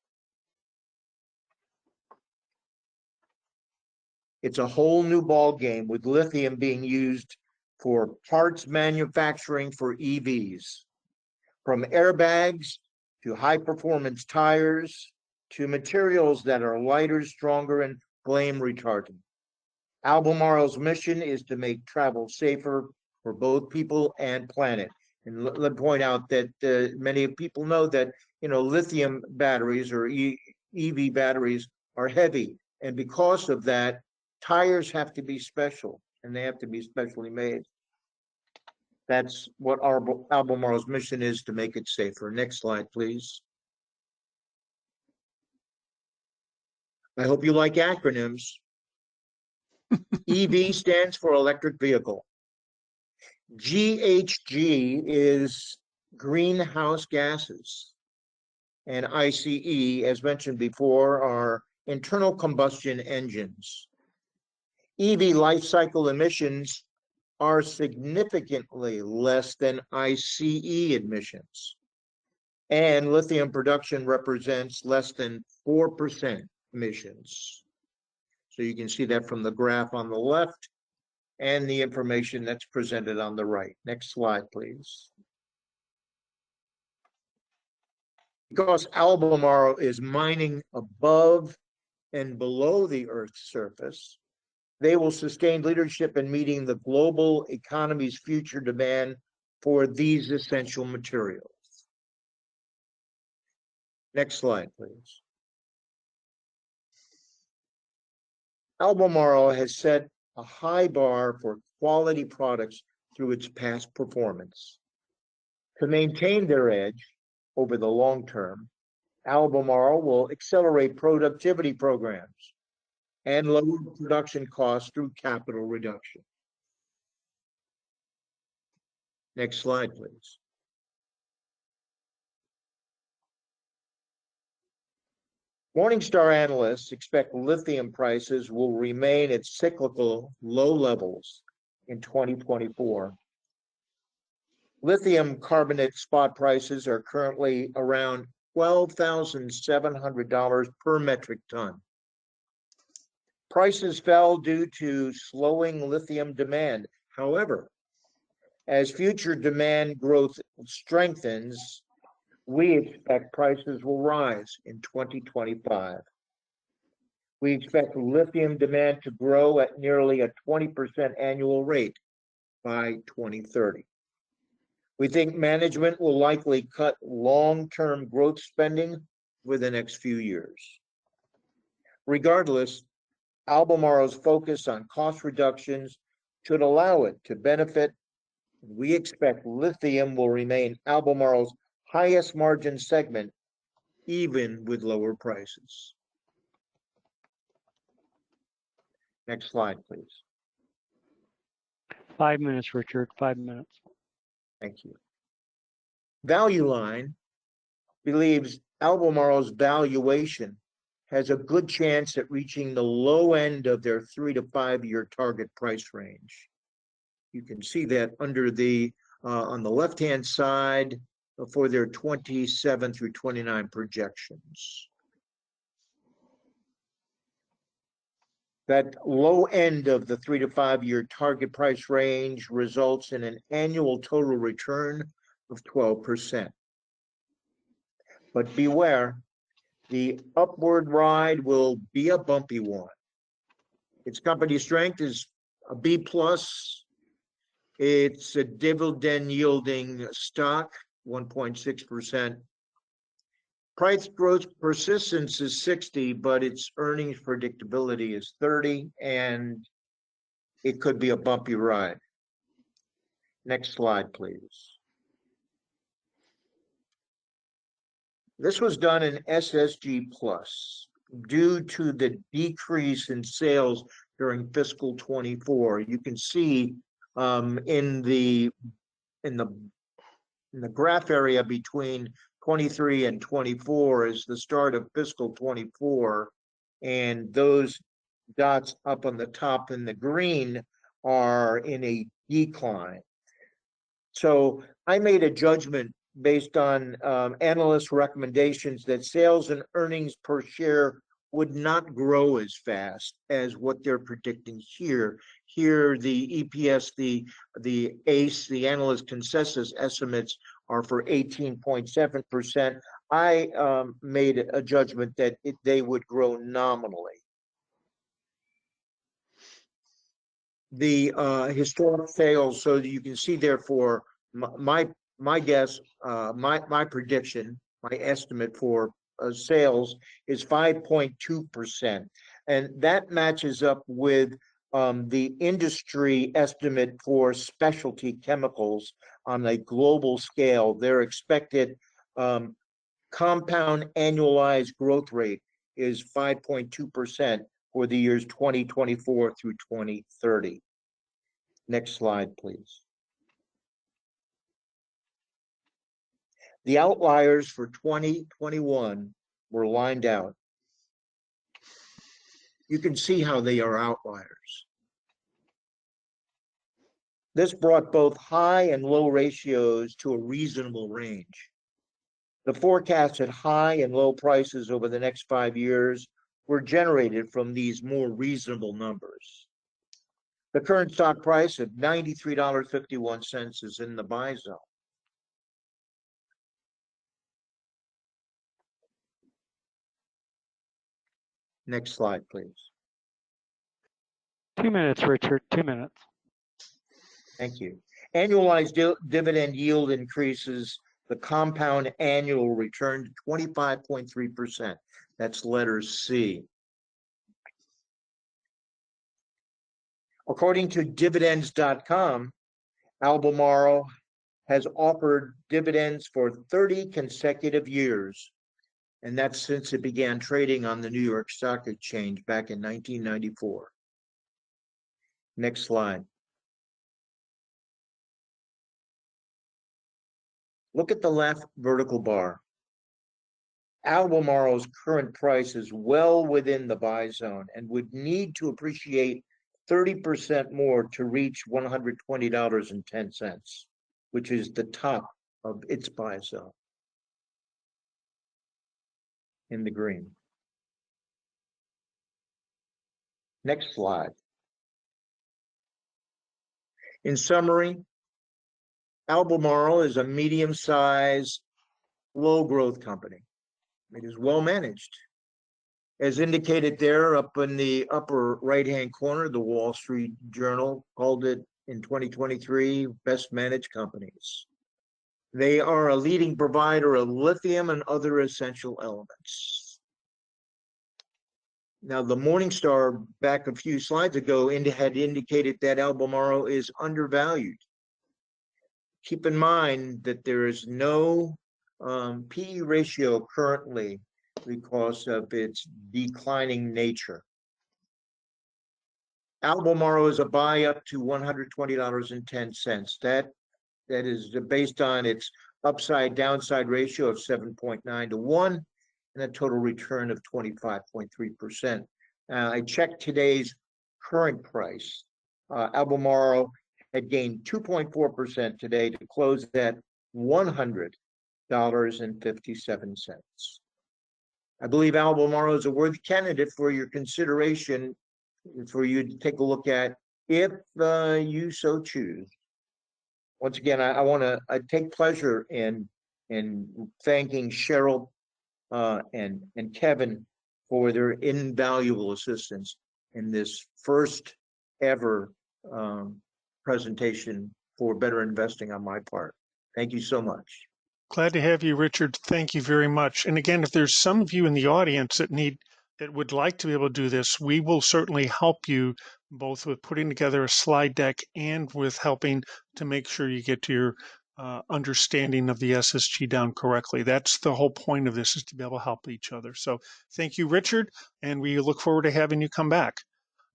It's a whole new ball game, with lithium being used for parts manufacturing for EVs, from airbags to high-performance tires to materials that are lighter, stronger, and flame retardant. Albemarle's mission is to make travel safer for both people and planet. And let me point out that many people know that lithium batteries or EV batteries are heavy, and because of that, tires have to be special, and they have to be specially made. That's what our Albemarle's mission is, to make it safer. Next slide, please. I hope you like acronyms. EV stands for electric vehicle. GHG is greenhouse gases. And ICE, as mentioned before, are internal combustion engines. EV life cycle emissions are significantly less than ICE emissions. And lithium production represents less than 4% emissions. So you can see that from the graph on the left and the information that's presented on the right. Next slide, please. Because Albemarle is mining above and below the Earth's surface, they will sustain leadership in meeting the global economy's future demand for these essential materials. Next slide, please. Albemarle has set a high bar for quality products through its past performance. To maintain their edge over the long term, Albemarle will accelerate productivity programs and lower production costs through capital reduction. Next slide, please. Morningstar analysts expect lithium prices will remain at cyclical low levels in 2024. Lithium carbonate spot prices are currently around $12,700 per metric ton. Prices fell due to slowing lithium demand. However, as future demand growth strengthens, we expect prices will rise in 2025. We expect lithium demand to grow at nearly a 20% annual rate by 2030. We think management will likely cut long-term growth spending within the next few years. Regardless, Albemarle's focus on cost reductions should allow it to benefit. We expect lithium will remain Albemarle's highest margin segment, even with lower prices. Next slide, please. 5 minutes, Richard, 5 minutes. Thank you. Value Line believes Albemarle's valuation has a good chance at reaching the low end of their 3 to 5 year target price range. You can see that under the on the left-hand side for their 27 through 29 projections. That low end of the 3 to 5 year target price range results in an annual total return of 12%. But beware, the upward ride will be a bumpy one. Its company strength is a B+. It's a dividend yielding stock, 1.6%. Price growth persistence is 60, but its earnings predictability is 30, and it could be a bumpy ride. Next slide, please. This was done in SSG Plus due to the decrease in sales during fiscal 24. You can see in the graph area between 23 and 24 is the start of fiscal 24, and those dots up on the top in the green are in a decline. So I made a judgment based on analyst recommendations that sales and earnings per share would not grow as fast as what they're predicting here. Here, the EPS, the ACE, the analyst consensus estimates are for 18.7%. I made a judgment that they would grow nominally. The historic sales, so you can see therefore my guess, my prediction, my estimate for sales is 5.2%, and that matches up with the industry estimate for specialty chemicals on a global scale. Their expected compound annualized growth rate is 5.2% for the years 2024 through 2030. Next slide, please. The outliers for 2021 were lined out. You can see how they are outliers. This brought both high and low ratios to a reasonable range. The forecasted high and low prices over the next 5 years were generated from these more reasonable numbers. The current stock price of $93.51 is in the buy zone. Next slide, please. 2 minutes, Richard, 2 minutes. Thank you. Annualized dividend yield increases the compound annual return to 25.3%. That's letter C. According to dividends.com, Albemarle has offered dividends for 30 consecutive years, and that's since it began trading on the New York Stock Exchange back in 1994. Next slide. Look at the left vertical bar. Albemarle's current price is well within the buy zone and would need to appreciate 30% more to reach $120.10, which is the top of its buy zone in the green. Next slide. In summary, Albemarle is a medium-sized, low-growth company. It is well managed. As indicated there up in the upper right-hand corner, the Wall Street Journal called it in 2023 best managed companies. They are a leading provider of lithium and other essential elements. Now, the Morningstar back a few slides ago had indicated that Albemarle is undervalued. Keep in mind that there is no PE ratio currently because of its declining nature. Albemarle is a buy up to $120.10. That is based on its upside downside ratio of 7.9 to 1 and a total return of 25.3%. I checked today's current price. Albemarle had gained 2.4% today to close at $100.57. I believe Albemarle is a worthy candidate for your consideration for you to take a look at if you so choose. Once again, I take pleasure in thanking Cheryl and Kevin for their invaluable assistance in this first ever presentation for better investing on my part. Thank you so much. Glad to have you, Richard. Thank you very much. And again, if there's some of you in the audience that would like to be able to do this, we will certainly help you both with putting together a slide deck and with helping to make sure you get to your understanding of the SSG down correctly. That's the whole point of this, is to be able to help each other. So thank you, Richard, and we look forward to having you come back.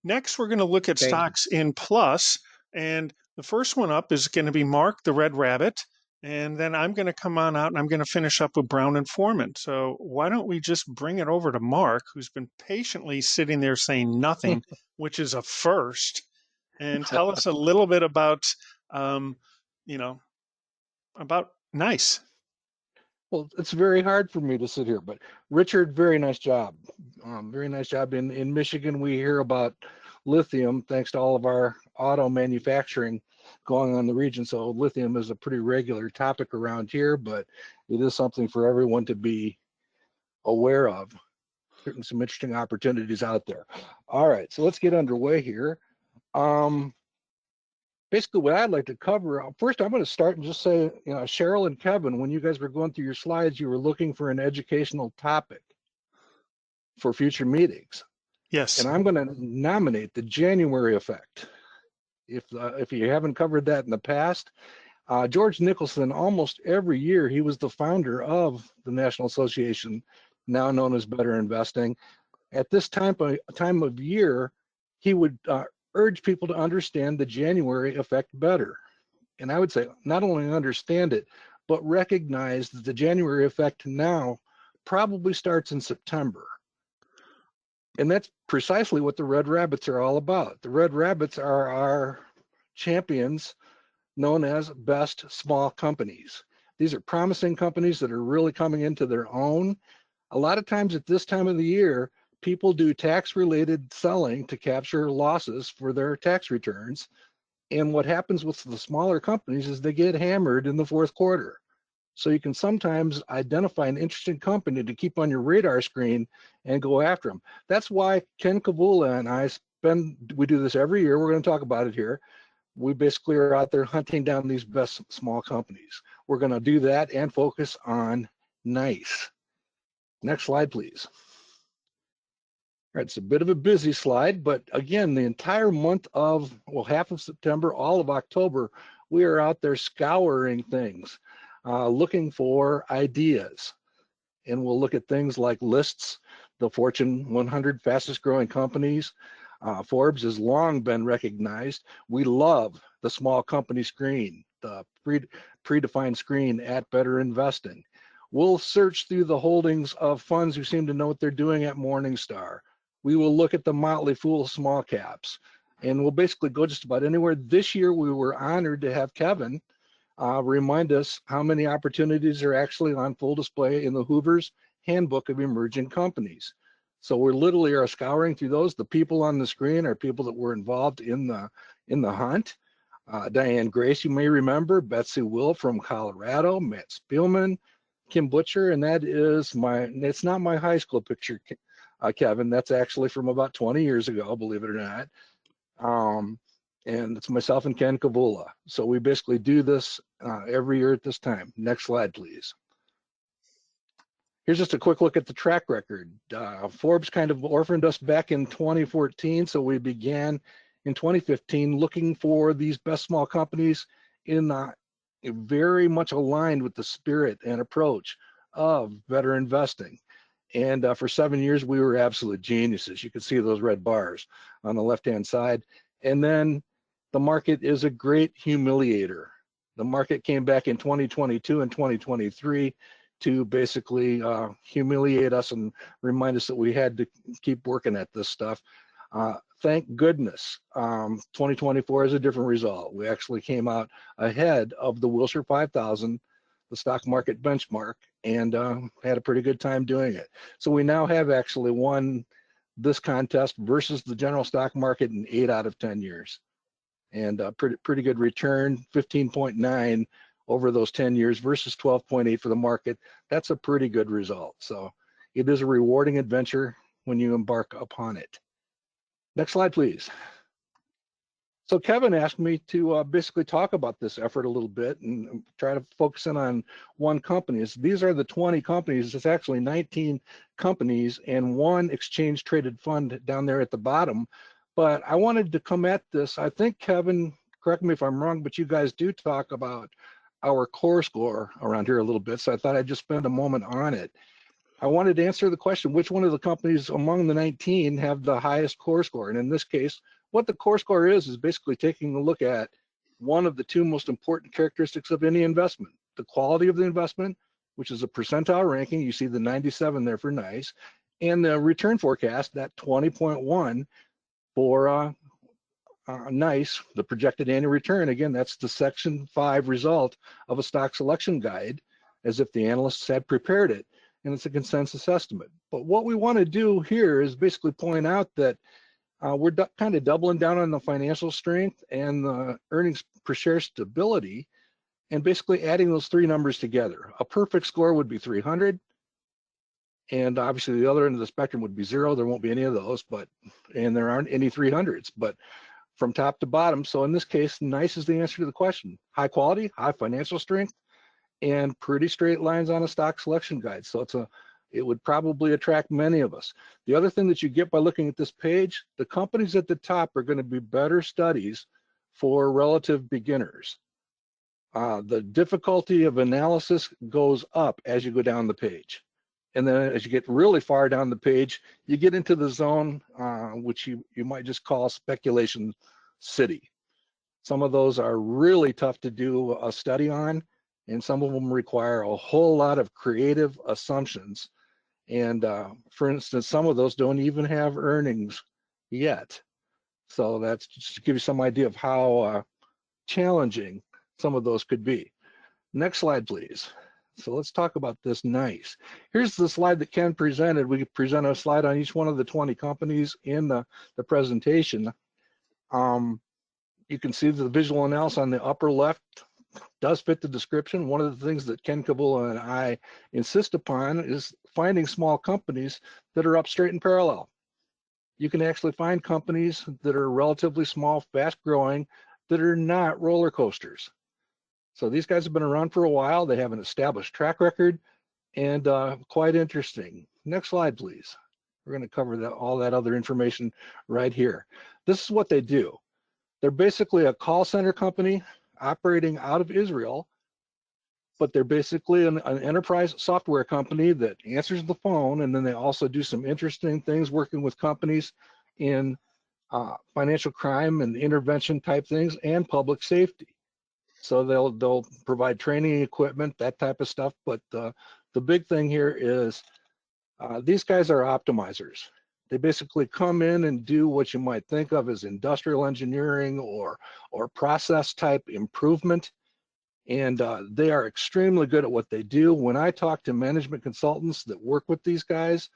Next, we're going to look at stocks in plus, and the first one up is going to be Mark, the Red Rabbit. And then I'm going to come on out and I'm going to finish up with Brown and Forman. So why don't we just bring it over to Mark, who's been patiently sitting there saying nothing, which is a first, and tell us a little bit about, about NICE. Well, it's very hard for me to sit here, but Richard, very nice job. Very nice job. In Michigan, we hear about lithium thanks to all of our auto manufacturing going on in the region. So lithium is a pretty regular topic around here, but it is something for everyone to be aware of. Certainly some interesting opportunities out there. All right, so let's get underway here. Basically what I'd like to cover, first I'm going to start and just say, Cheryl and Kevin, when you guys were going through your slides, you were looking for an educational topic for future meetings. Yes. And I'm going to nominate the January effect. If you haven't covered that in the past, George Nicholson, almost every year, he was the founder of the National Association, now known as Better Investing. At this time of year, he would urge people to understand the January effect better. And I would say not only understand it, but recognize that the January effect now probably starts in September. And that's precisely what the Red Rabbits are all about. The Red Rabbits are our champions known as best small companies. These are promising companies that are really coming into their own. A lot of times at this time of the year, people do tax-related selling to capture losses for their tax returns. And what happens with the smaller companies is they get hammered in the fourth quarter. So you can sometimes identify an interesting company to keep on your radar screen and go after them. That's why Ken Kavula and I we do this every year. We're going to talk about it here. We basically are out there hunting down these best small companies. We're going to do that and focus on NICE. Next slide, please. All right, it's a bit of a busy slide, but again, the entire month of, well, half of September, all of October, we are out there scouring things, looking for ideas. And we'll look at things like lists, the Fortune 100 fastest growing companies. Forbes has long been recognized. We love the small company screen, the predefined screen at Better Investing. We'll search through the holdings of funds who seem to know what they're doing at Morningstar. We will look at the motley fool small caps, and we'll basically go just about anywhere. This year, we were honored to have Kevin remind us how many opportunities are actually on full display in the Hoover's Handbook of Emerging Companies. So we literally are scouring through those. The people on the screen are people that were involved in the hunt. Diane Grace, you may remember, Betsy Will from Colorado, Matt Spielman, Kim Butcher, and that is it's not my high school picture, Kevin. That's actually from about 20 years ago, believe it or not. And it's myself and Ken Kavula. So we basically do this every year at this time. Next slide, please. Here's just a quick look at the track record. Forbes kind of orphaned us back in 2014, so we began in 2015 looking for these best small companies in very much aligned with the spirit and approach of Better Investing. And for 7 years, we were absolute geniuses. You can see those red bars on the left-hand side. And then the market is a great humiliator. The market came back in 2022 and 2023 to basically humiliate us and remind us that we had to keep working at this stuff. Thank goodness, 2024 is a different result. We actually came out ahead of the Wilshire 5000, the stock market benchmark, and had a pretty good time doing it. So we now have actually won this contest versus the general stock market in 8 out of 10 years. And pretty good return, 15.9 over those 10 years versus 12.8 for the market. That's a pretty good result. So it is a rewarding adventure when you embark upon it. Next slide, please. So Kevin asked me to basically talk about this effort a little bit and try to focus in on one company. These are the 20 companies. It's actually 19 companies and one exchange traded fund down there at the bottom. But I wanted to come at this. I think, Kevin, correct me if I'm wrong, but you guys do talk about our core score around here a little bit. So I thought I'd just spend a moment on it. I wanted to answer the question, which one of the companies among the 19 have the highest core score? And in this case, what the core score is basically taking a look at one of the two most important characteristics of any investment, the quality of the investment, which is a percentile ranking. You see the 97 there for NICE, and the return forecast, that 20.1 for NICE, the projected annual return. Again, that's the Section 5 result of a stock selection guide, as if the analysts had prepared it, and it's a consensus estimate. But what we want to do here is basically point out that we're kind of doubling down on the financial strength and the earnings per share stability, and basically adding those three numbers together. A perfect score would be 300, and obviously the other end of the spectrum would be 0. There won't be any of those, and there aren't any 300s, but from top to bottom. So in this case, NICE is the answer to the question. High quality, high financial strength, and pretty straight lines on a stock selection guide. So it would probably attract many of us. The other thing that you get by looking at this page, the companies at the top are going to be better studies for relative beginners. The difficulty of analysis goes up as you go down the page. And then as you get really far down the page, you get into the zone, which you might just call speculation city. Some of those are really tough to do a study on, and some of them require a whole lot of creative assumptions. And for instance, some of those don't even have earnings yet. So that's just to give you some idea of how challenging some of those could be. Next slide, please. So let's talk about this nice. Here's the slide that Ken presented. We present a slide on each one of the 20 companies in the presentation. You can see the visual analysis on the upper left does fit the description. One of the things that Ken Kabula and I insist upon is finding small companies that are up straight and parallel. You can actually find companies that are relatively small, fast growing, that are not roller coasters. So these guys have been around for a while. They have an established track record and quite interesting. Next slide, please. We're going to cover all that other information right here. This is what they do. They're basically a call center company operating out of Israel, but they're basically an enterprise software company that answers the phone, and then they also do some interesting things working with companies in financial crime and intervention type things and public safety. So they'll provide training equipment, that type of stuff. But the big thing here is these guys are optimizers. They basically come in and do what you might think of as industrial engineering or process type improvement. And they are extremely good at what they do. When I talk to management consultants that work with these guys,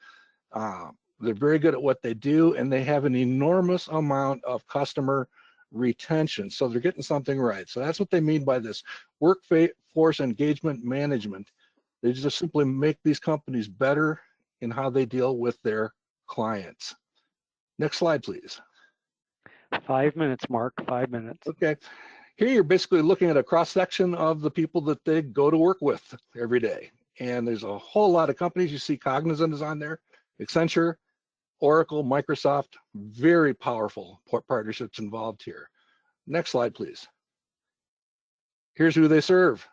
they're very good at what they do, and they have an enormous amount of customer retention. So they're getting something right. So that's what they mean by this workforce engagement management. They just simply make these companies better in how they deal with their clients. Next slide, please. 5 minutes, Mark, 5 minutes. Okay. Here you're basically looking at a cross-section of the people that they go to work with every day. And there's a whole lot of companies. You see Cognizant is on there, Accenture, Oracle, Microsoft, very powerful partnerships involved here. Next slide, please. Here's who they serve.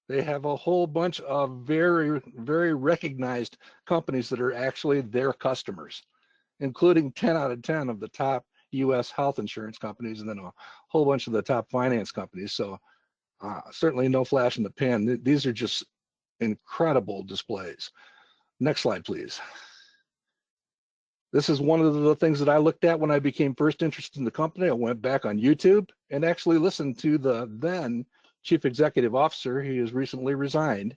They have a whole bunch of very, very recognized companies that are actually their customers, including 10 out of 10 of the top US health insurance companies, and then a whole bunch of the top finance companies. So certainly no flash in the pan. These are just incredible displays. Next slide, please. This is one of the things that I looked at when I became first interested in the company. I went back on YouTube and actually listened to the then Chief Executive Officer. He has recently resigned.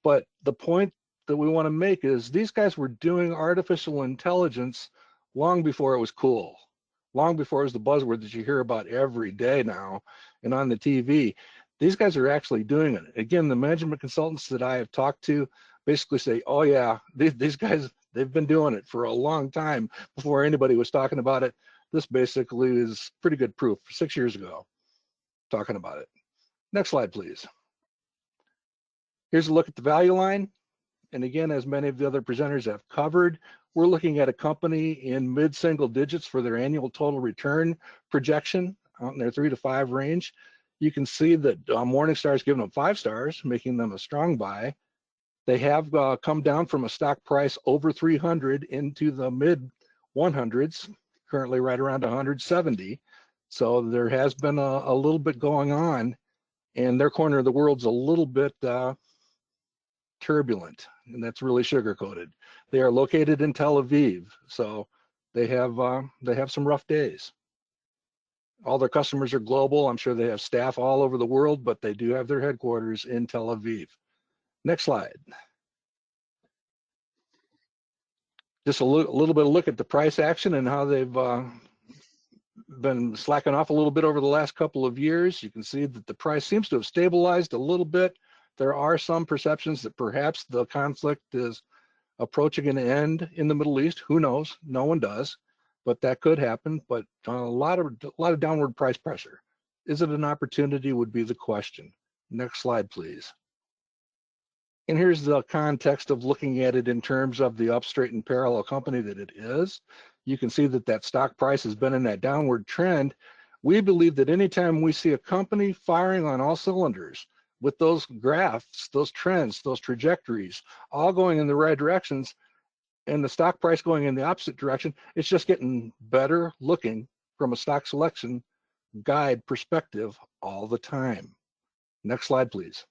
But the point that we want to make is these guys were doing artificial intelligence long before it was cool, long before it was the buzzword that you hear about every day now and on the TV. These guys are actually doing it. Again, the management consultants that I have talked to basically say, oh yeah, these guys, they've been doing it for a long time before anybody was talking about it. This basically is pretty good proof. 6 years ago, talking about it. Next slide, please. Here's a look at the value line. And again, as many of the other presenters have covered, we're looking at a company in mid-single digits for their annual total return projection out in their 3 to 5 range. You can see that Morningstar is giving them 5 stars, making them a strong buy. They have come down from a stock price over 300 into the mid 100s, currently right around 170. So there has been a little bit going on, and their corner of the world's a little bit turbulent, and that's really sugar-coated. They are located in Tel Aviv, so they have some rough days. All their customers are global. I'm sure they have staff all over the world, but they do have their headquarters in Tel Aviv. Next slide. Just a little bit of look at the price action and how they've been slacking off a little bit over the last couple of years. You can see that the price seems to have stabilized a little bit. There are some perceptions that perhaps the conflict is approaching an end in the Middle East. Who knows? No one does, but that could happen. But a lot of downward price pressure. Is it an opportunity would be the question. Next slide, please. And here's the context of looking at it in terms of the up straight and parallel company that it is. You can see that that stock price has been in that downward trend. We believe that anytime we see a company firing on all cylinders with those graphs, those trends, those trajectories, all going in the right directions, and the stock price going in the opposite direction, it's just getting better looking from a stock selection guide perspective all the time. Next slide, please.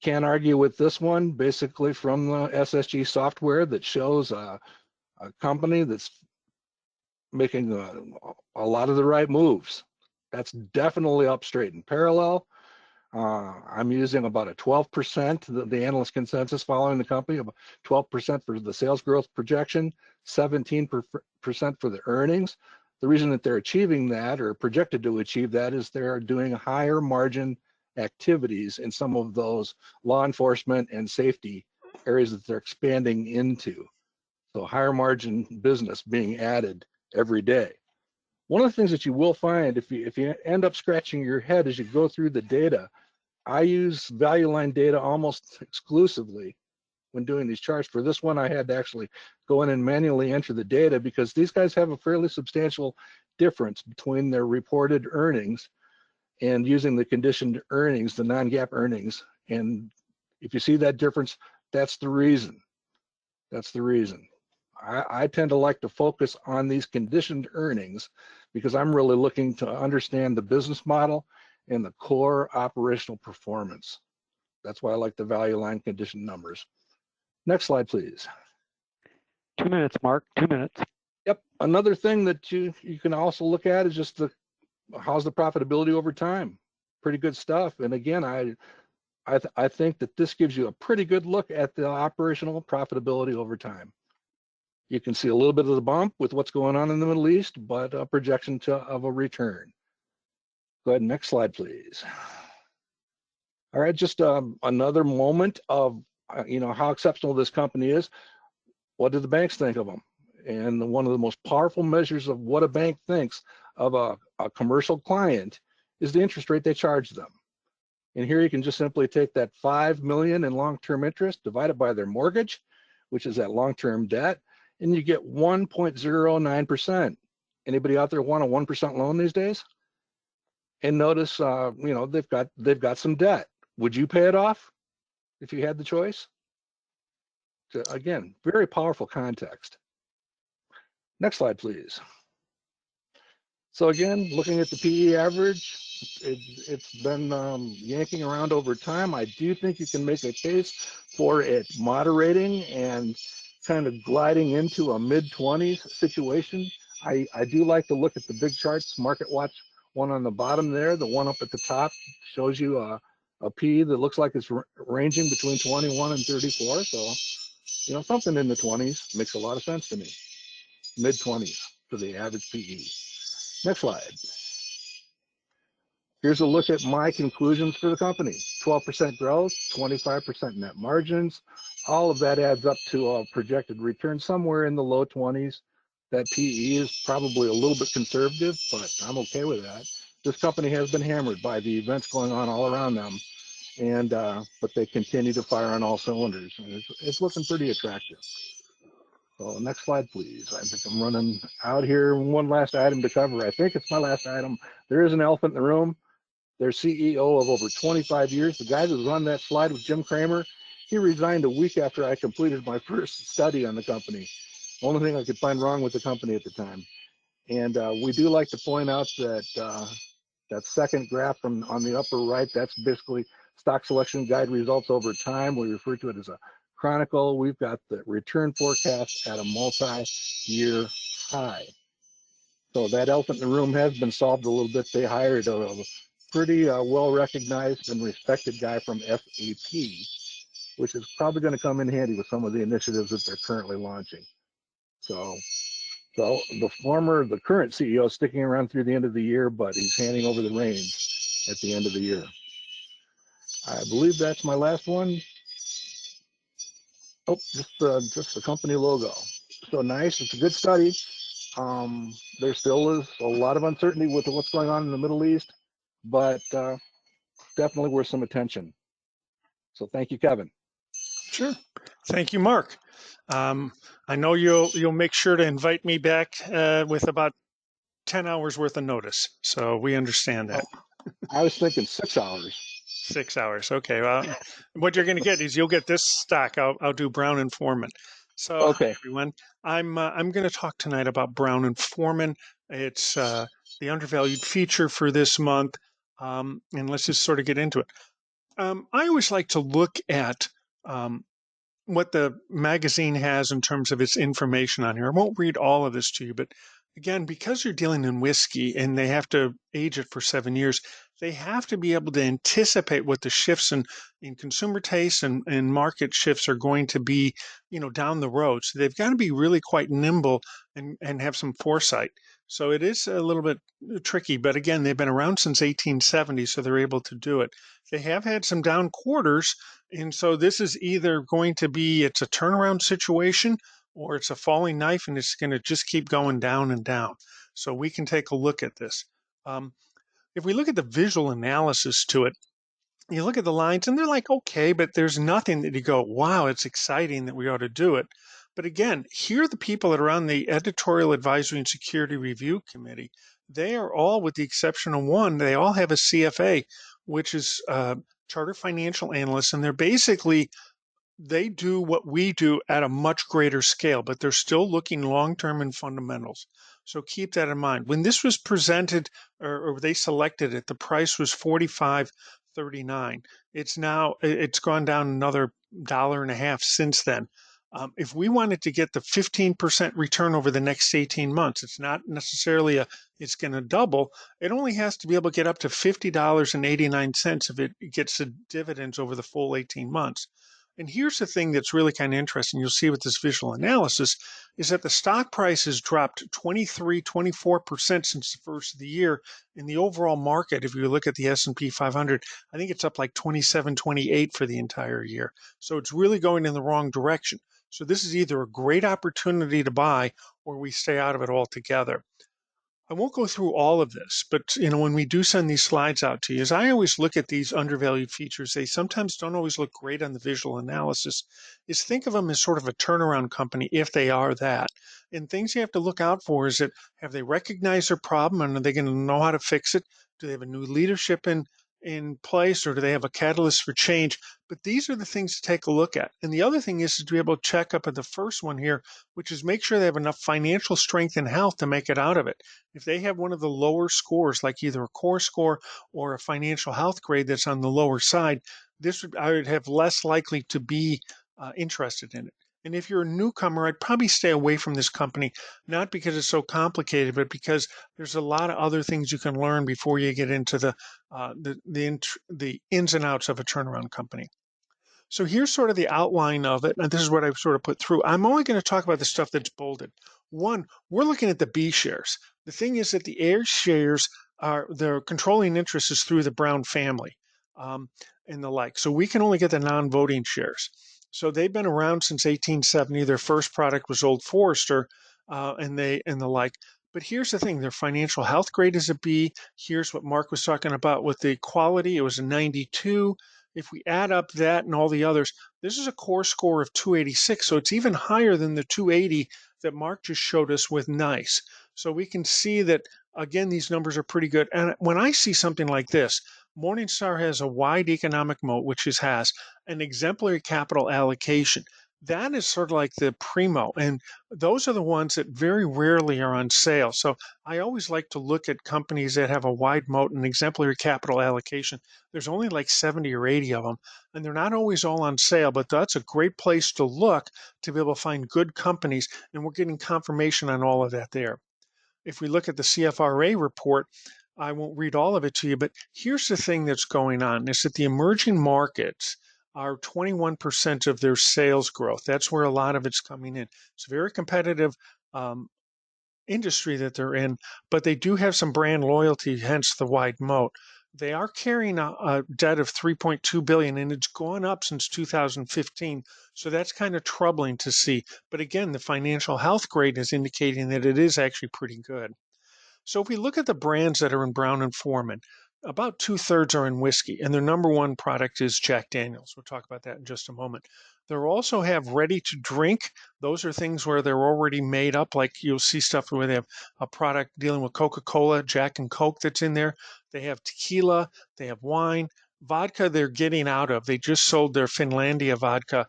Can't argue with this one, basically from the SSG software that shows a company that's making a lot of the right moves. That's definitely up straight and parallel. I'm using about a 12%, the analyst consensus following the company, about 12% for the sales growth projection, 17% for the earnings. The reason that they're achieving that or projected to achieve that is they're doing higher margin activities in some of those law enforcement and safety areas that they're expanding into. So higher margin business being added every day. One of the things that you will find if you end up scratching your head as you go through the data, I use value line data almost exclusively when doing these charts. For this one, I had to actually go in and manually enter the data because these guys have a fairly substantial difference between their reported earnings and using the conditioned earnings, the non-GAAP earnings. And if you see that difference, that's the reason. That's the reason. I tend to like to focus on these conditioned earnings because I'm really looking to understand the business model and the core operational performance. That's why I like the value line condition numbers. Next slide, please. 2 minutes, Mark, 2 minutes. Yep, another thing that you can also look at is just how's the profitability over time. Pretty good stuff. And again, I think that this gives you a pretty good look at the operational profitability over time. You can see a little bit of the bump with what's going on in the Middle East, but a projection of a return. Go ahead, next slide, please. All right, just another moment of how exceptional this company is. What do the banks think of them? And one of the most powerful measures of what a bank thinks of a commercial client is the interest rate they charge them. And here you can just simply take that $5 million in long-term interest, divide it by their mortgage, which is that long-term debt, and you get 1.09%. Anybody out there want a 1% loan these days? And notice, they've got some debt. Would you pay it off if you had the choice? So again, very powerful context. Next slide, please. So again, looking at the PE average, it's been yanking around over time. I do think you can make a case for it moderating and kind of gliding into a mid-20s situation. I do like to look at the big charts, Market Watch one on the bottom there, the one up at the top shows you a PE that looks like it's ranging between 21 and 34. So, something in the 20s makes a lot of sense to me. Mid-20s for the average PE. Next slide. Here's a look at my conclusions for the company. 12% growth, 25% net margins. All of that adds up to a projected return somewhere in the low 20s. That PE is probably a little bit conservative, but I'm okay with that. This company has been hammered by the events going on all around them, but they continue to fire on all cylinders. And it's looking pretty attractive. So next slide, please. I think I'm running out here. One last item to cover. I think it's my last item. There is an elephant in the room. Their CEO of over 25 years, the guy that was on that slide with Jim Cramer, he resigned a week after I completed my first study on the company. Only thing I could find wrong with the company at the time. And we do like to point out that that second graph on the upper right, that's basically stock selection guide results over time. We refer to it as a chronicle. We've got the return forecast at a multi-year high. So that elephant in the room has been solved a little bit. They hired a pretty well-recognized and respected guy from FAP, which is probably going to come in handy with some of the initiatives that they're currently launching. So the current CEO is sticking around through the end of the year, but he's handing over the reins at the end of the year. I believe that's my last one. Oh, just the company logo. So nice. It's a good study. There still is a lot of uncertainty with what's going on in the Middle East, but definitely worth some attention. So thank you, Kevin. Sure. Thank you, Mark. I know you'll make sure to invite me back with about 10 hours worth of notice. So we understand that. Oh, I was thinking 6 hours. 6 hours. Okay. Well, what you're going to get is you'll get this stock. I'll do Brown and Forman. So, okay, hi, everyone. I'm going to talk tonight about Brown and Forman. It's the undervalued feature for this month, and let's just sort of get into it. I always like to look at what the magazine has in terms of its information on here. I won't read all of this to you, but again, because you're dealing in whiskey and they have to age it for 7 years, they have to be able to anticipate what the shifts in consumer tastes and market shifts are going to be, down the road. So they've got to be really quite nimble and have some foresight. So it is a little bit tricky, but again, they've been around since 1870, so they're able to do it. They have had some down quarters, and so this is either going to be it's a turnaround situation or it's a falling knife and it's going to just keep going down and down. So we can take a look at this. If we look at the visual analysis to it, you look at the lines and they're like, okay, but there's nothing that you go, wow, it's exciting that we ought to do it. But again, here are the people that are on the Editorial Advisory and Security Review Committee. They are all, with the exception of one, they all have a CFA, which is Chartered Financial Analysts, and they're basically they do what we do at a much greater scale, but they're still looking long term in fundamentals. So keep that in mind. When this was presented or they selected it, the price was $45.39. It's gone down another $1.50 since then. If we wanted to get the 15% return over the next 18 months, it's not necessarily it's going to double. It only has to be able to get up to $50.89 if it gets the dividends over the full 18 months. And here's the thing that's really kind of interesting. You'll see with this visual analysis is that the stock price has dropped 23, 24% since the first of the year. In the overall market, if you look at the S&P 500, I think it's up like 27, 28 for the entire year. So it's really going in the wrong direction. So this is either a great opportunity to buy or we stay out of it altogether. I won't go through all of this, but when we do send these slides out to you, as I always look at these undervalued features, they sometimes don't always look great on the visual analysis, is think of them as sort of a turnaround company if they are that. And things you have to look out for is that have they recognized their problem and are they going to know how to fix it? Do they have a new leadership in place or do they have a catalyst for change? But these are the things to take a look at. And the other thing is to be able to check up at the first one here, which is make sure they have enough financial strength and health to make it out of it. If they have one of the lower scores, like either a core score or a financial health grade that's on the lower side, I would have less likely to be interested in it. And if you're a newcomer, I'd probably stay away from this company, not because it's so complicated, but because there's a lot of other things you can learn before you get into the ins and outs of a turnaround company. So here's sort of the outline of it, and this is what I've sort of put through. I'm only going to talk about the stuff that's bolded. One, we're looking at the B shares. The thing is that the A shares their controlling interest is through the Brown family and the like. So we can only get the non-voting shares. So they've been around since 1870. Their first product was Old Forester and the like. But here's the thing, their financial health grade is a B. Here's what Mark was talking about with the quality. It was a 92. If we add up that and all the others, this is a core score of 286. So it's even higher than the 280 that Mark just showed us with NICE. So we can see that, again, these numbers are pretty good. And when I see something like this, Morningstar has a wide economic moat, which has an exemplary capital allocation. That is sort of like the primo. And those are the ones that very rarely are on sale. So I always like to look at companies that have a wide moat and exemplary capital allocation. There's only like 70 or 80 of them, and they're not always all on sale, but that's a great place to look to be able to find good companies. And we're getting confirmation on all of that there. If we look at the CFRA report, I won't read all of it to you, but here's the thing that's going on is that the emerging markets are 21% of their sales growth. That's where a lot of it's coming in. It's a very competitive industry that they're in, but they do have some brand loyalty, hence the wide moat. They are carrying a debt of $3.2 billion, and it's gone up since 2015. So that's kind of troubling to see. But again, the financial health grade is indicating that it is actually pretty good. So if we look at the brands that are in Brown and Forman, about 2/3 are in whiskey, and their number one product is Jack Daniels. We'll talk about that in just a moment. They also have ready to drink. Those are things where they're already made up, like you'll see stuff where they have a product dealing with Coca-Cola, Jack and Coke that's in there. They have tequila, they have wine. Vodka they're getting out of. They just sold their Finlandia vodka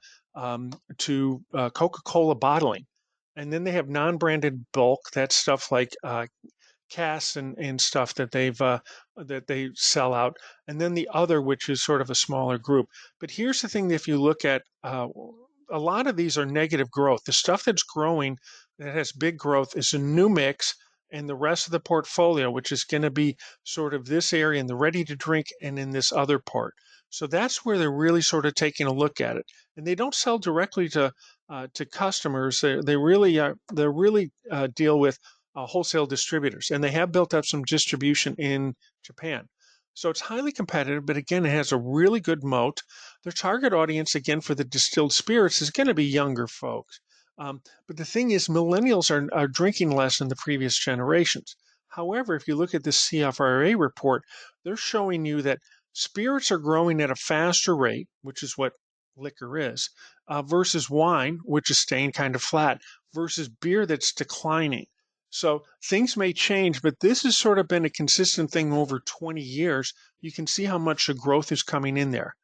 to Coca-Cola bottling. And then they have non-branded bulk. That's stuff like casts and stuff that they sell out, and then the other, which is sort of a smaller group. But here's the thing: if you look at a lot of these are negative growth. The stuff that's growing that has big growth is a new mix and the rest of the portfolio, which is going to be sort of this area in the ready to drink and in this other part. So that's where they're really sort of taking a look at it. And they don't sell directly to customers. They really deal with wholesale distributors, and they have built up some distribution in Japan. So it's highly competitive, but again, it has a really good moat. Their target audience, again, for the distilled spirits is going to be younger folks. But the thing is, millennials are drinking less than the previous generations. However, if you look at the CFRA report, they're showing you that spirits are growing at a faster rate, which is what liquor is, versus wine, which is staying kind of flat, versus beer that's declining. So things may change, but this has sort of been a consistent thing over 20 years. You can see how much the growth is coming in there.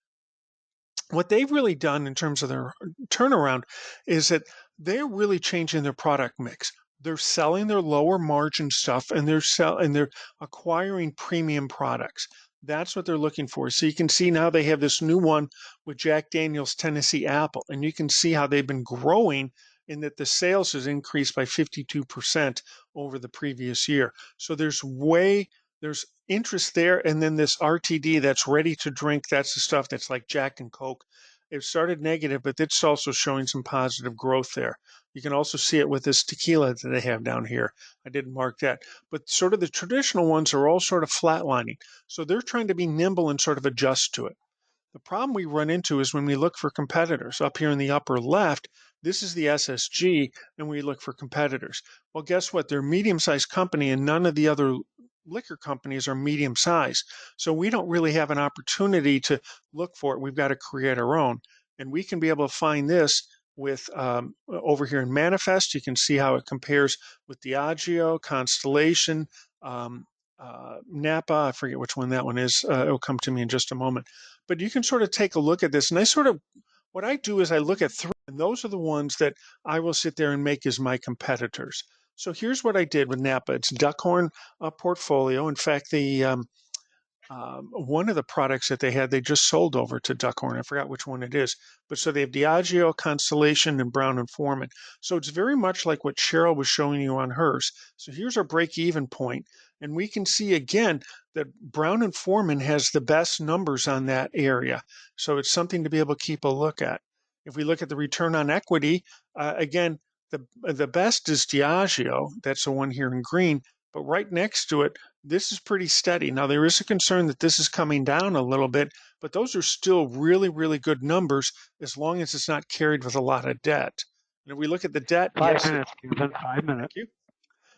What they've really done in terms of their turnaround is that they're really changing their product mix. They're selling their lower margin stuff, and they're acquiring premium products. That's what they're looking for. So you can see now they have this new one with Jack Daniel's Tennessee Apple, and you can see how they've been growing in that the sales has increased by 52% over the previous year. So there's interest there. And then this RTD that's ready to drink, that's the stuff that's like Jack and Coke. It started negative, but it's also showing some positive growth there. You can also see it with this tequila that they have down here. I didn't mark that. But sort of the traditional ones are all sort of flatlining. So they're trying to be nimble and sort of adjust to it. The problem we run into is when we look for competitors. Up here in the upper left, this is the SSG, and we look for competitors. Well, guess what? They're a medium-sized company, and none of the other liquor companies are medium-sized. So we don't really have an opportunity to look for it. We've got to create our own. And we can be able to find this with over here in Manifest. You can see how it compares with Diageo, Constellation, Napa. I forget which one that one is. It'll come to me in just a moment. But you can sort of take a look at this. And what I do is I look at three, and those are the ones that I will sit there and make as my competitors. So here's what I did with Napa. It's Duckhorn portfolio. In fact, one of the products that they had, they just sold over to Duckhorn. I forgot which one it is. But so they have Diageo, Constellation, and Brown and Forman. So it's very much like what Cheryl was showing you on hers. So here's our break-even point. And we can see again that Brown and Forman has the best numbers on that area. So it's something to be able to keep a look at. If we look at the return on equity, again, the best is Diageo. That's the one here in green. But right next to it, this is pretty steady. Now, there is a concern that this is coming down a little bit, but those are still really, really good numbers as long as it's not carried with a lot of debt. And if we look at the debt, 5 minutes, Kevin, 5 minutes. Thank you.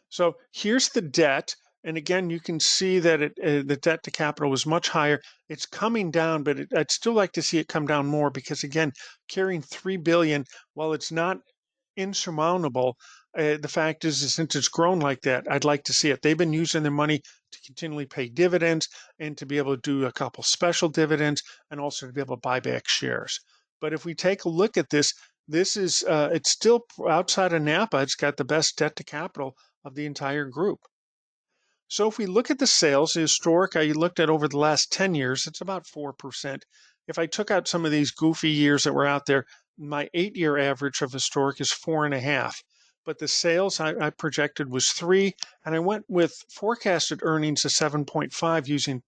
So here's the debt. And again, you can see that the debt to capital was much higher. It's coming down, but I'd still like to see it come down more because, again, carrying $3 billion, while it's not insurmountable, the fact is since it's grown like that, I'd like to see it. They've been using their money to continually pay dividends and to be able to do a couple special dividends and also to be able to buy back shares. But if we take a look at this, this is it's still outside of Napa. It's got the best debt to capital of the entire group. So if we look at the sales, the historic, I looked at over the last 10 years, it's about 4%. If I took out some of these goofy years that were out there, my 8-year average of historic is 4.5. But the sales I projected was 3, and I went with forecasted earnings of 7.5 using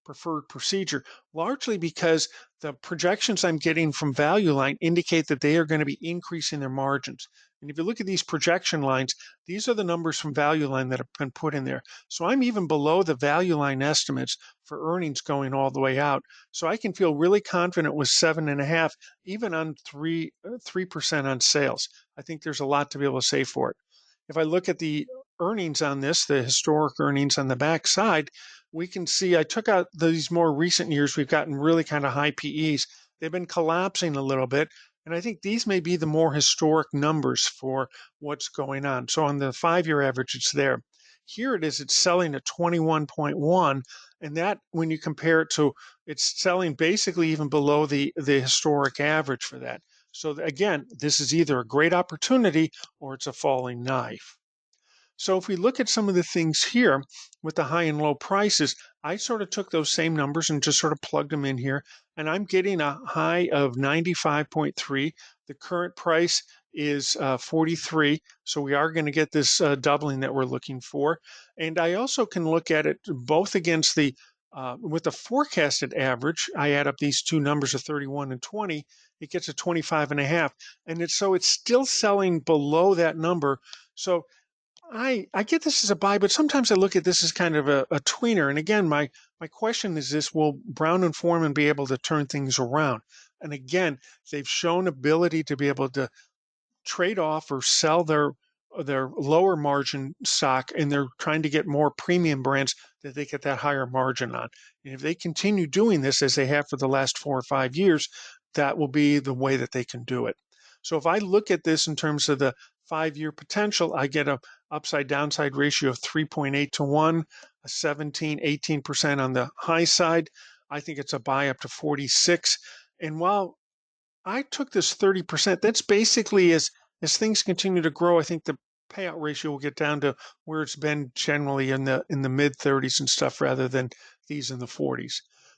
preferred procedure, largely because the projections I'm getting from Value Line indicate that they are going to be increasing their margins. And if you look at these projection lines, these are the numbers from Value Line that have been put in there. So I'm even below the Value Line estimates for earnings going all the way out. So I can feel really confident with 7.5, even on 3% on sales. I think there's a lot to be able to say for it. If I look at the earnings on this, the historic earnings on the back side, we can see I took out these more recent years. We've gotten really kind of high PEs. They've been collapsing a little bit. And I think these may be the more historic numbers for what's going on. So on the 5-year average, it's there. Here it is, it's selling at 21.1. And that, when you compare it to, it's selling basically even below the historic average for that. So again, this is either a great opportunity or it's a falling knife. So if we look at some of the things here with the high and low prices, I sort of took those same numbers and just sort of plugged them in here. And I'm getting a high of 95.3. The current price is 43. So we are going to get this doubling that we're looking for. And I also can look at it both against the with the forecasted average. I add up these two numbers of 31 and 20, it gets a 25 and a half. And it's still selling below that number. So I get this as a buy, but sometimes I look at this as kind of a tweener. And again, my question is this: will Brown and Forman be able to turn things around? And again, they've shown ability to be able to trade off or sell their lower margin stock, and they're trying to get more premium brands that they get that higher margin on. And if they continue doing this as they have for the last 4 or 5 years, that will be the way that they can do it. So if I look at this in terms of the 5-year potential, I get a upside downside ratio of 3.8 to 1, a 18% on the high side. I think it's a buy up to 46. And while I took this 30%. That's basically as things continue to grow, I think the payout ratio will get down to where it's been generally in the mid 30s and stuff rather than these in the 40s.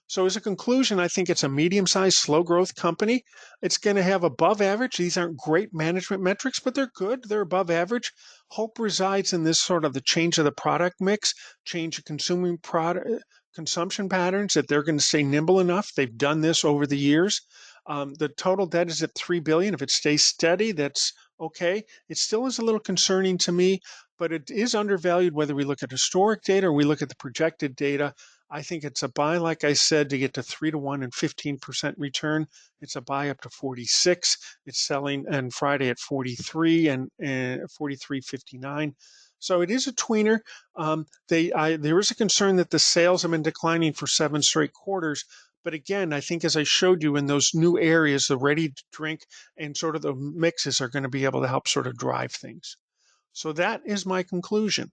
So as a conclusion, I think it's a medium-sized, slow growth company. It's going to have above average. These aren't great management metrics, but they're good. They're above average. Hope resides in this sort of the change of the product mix, change of consuming product consumption patterns, that they're going to stay nimble enough. They've done this over the years. The total debt is at $3 billion. If it stays steady, that's okay. It still is a little concerning to me, but it is undervalued whether we look at historic data or we look at the projected data. I think it's a buy, like I said, to get to 3 to 1 and 15% return. It's a buy up to 46. It's selling on Friday at 43 and 43.59. So it is a tweener. There is a concern that the sales have been declining for 7 straight quarters. But again, I think as I showed you in those new areas, the ready to drink and sort of the mixes are going to be able to help sort of drive things. So that is my conclusion.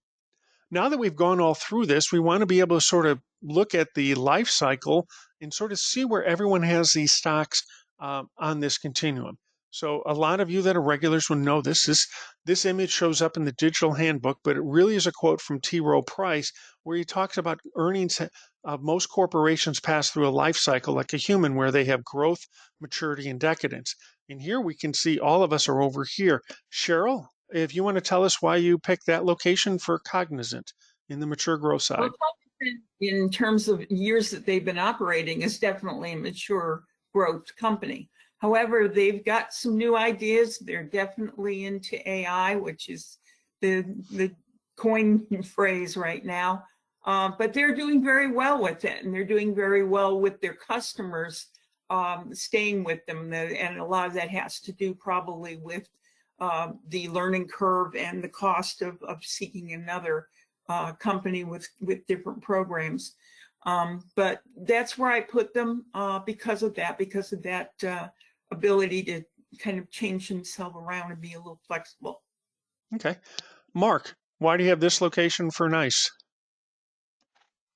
Now that we've gone all through this, we want to be able to sort of look at the life cycle and sort of see where everyone has these stocks on this continuum. So a lot of you that are regulars will know this. This image shows up in the digital handbook, but it really is a quote from T. Rowe Price, where he talks about earnings of most corporations pass through a life cycle like a human, where they have growth, maturity, and decadence. And here we can see all of us are over here. Cheryl, if you want to tell us why you picked that location for Cognizant in the mature growth side. Well, Cognizant, in terms of years that they've been operating, is definitely a mature growth company. However, they've got some new ideas. They're definitely into AI, which is the coin phrase right now. But they're doing very well with it, and they're doing very well with their customers, staying with them. And a lot of that has to do probably with the learning curve and the cost of seeking another company with different programs. But that's where I put them because of that ability to kind of change themselves around and be a little flexible. Okay. Mark, why do you have this location for NICE?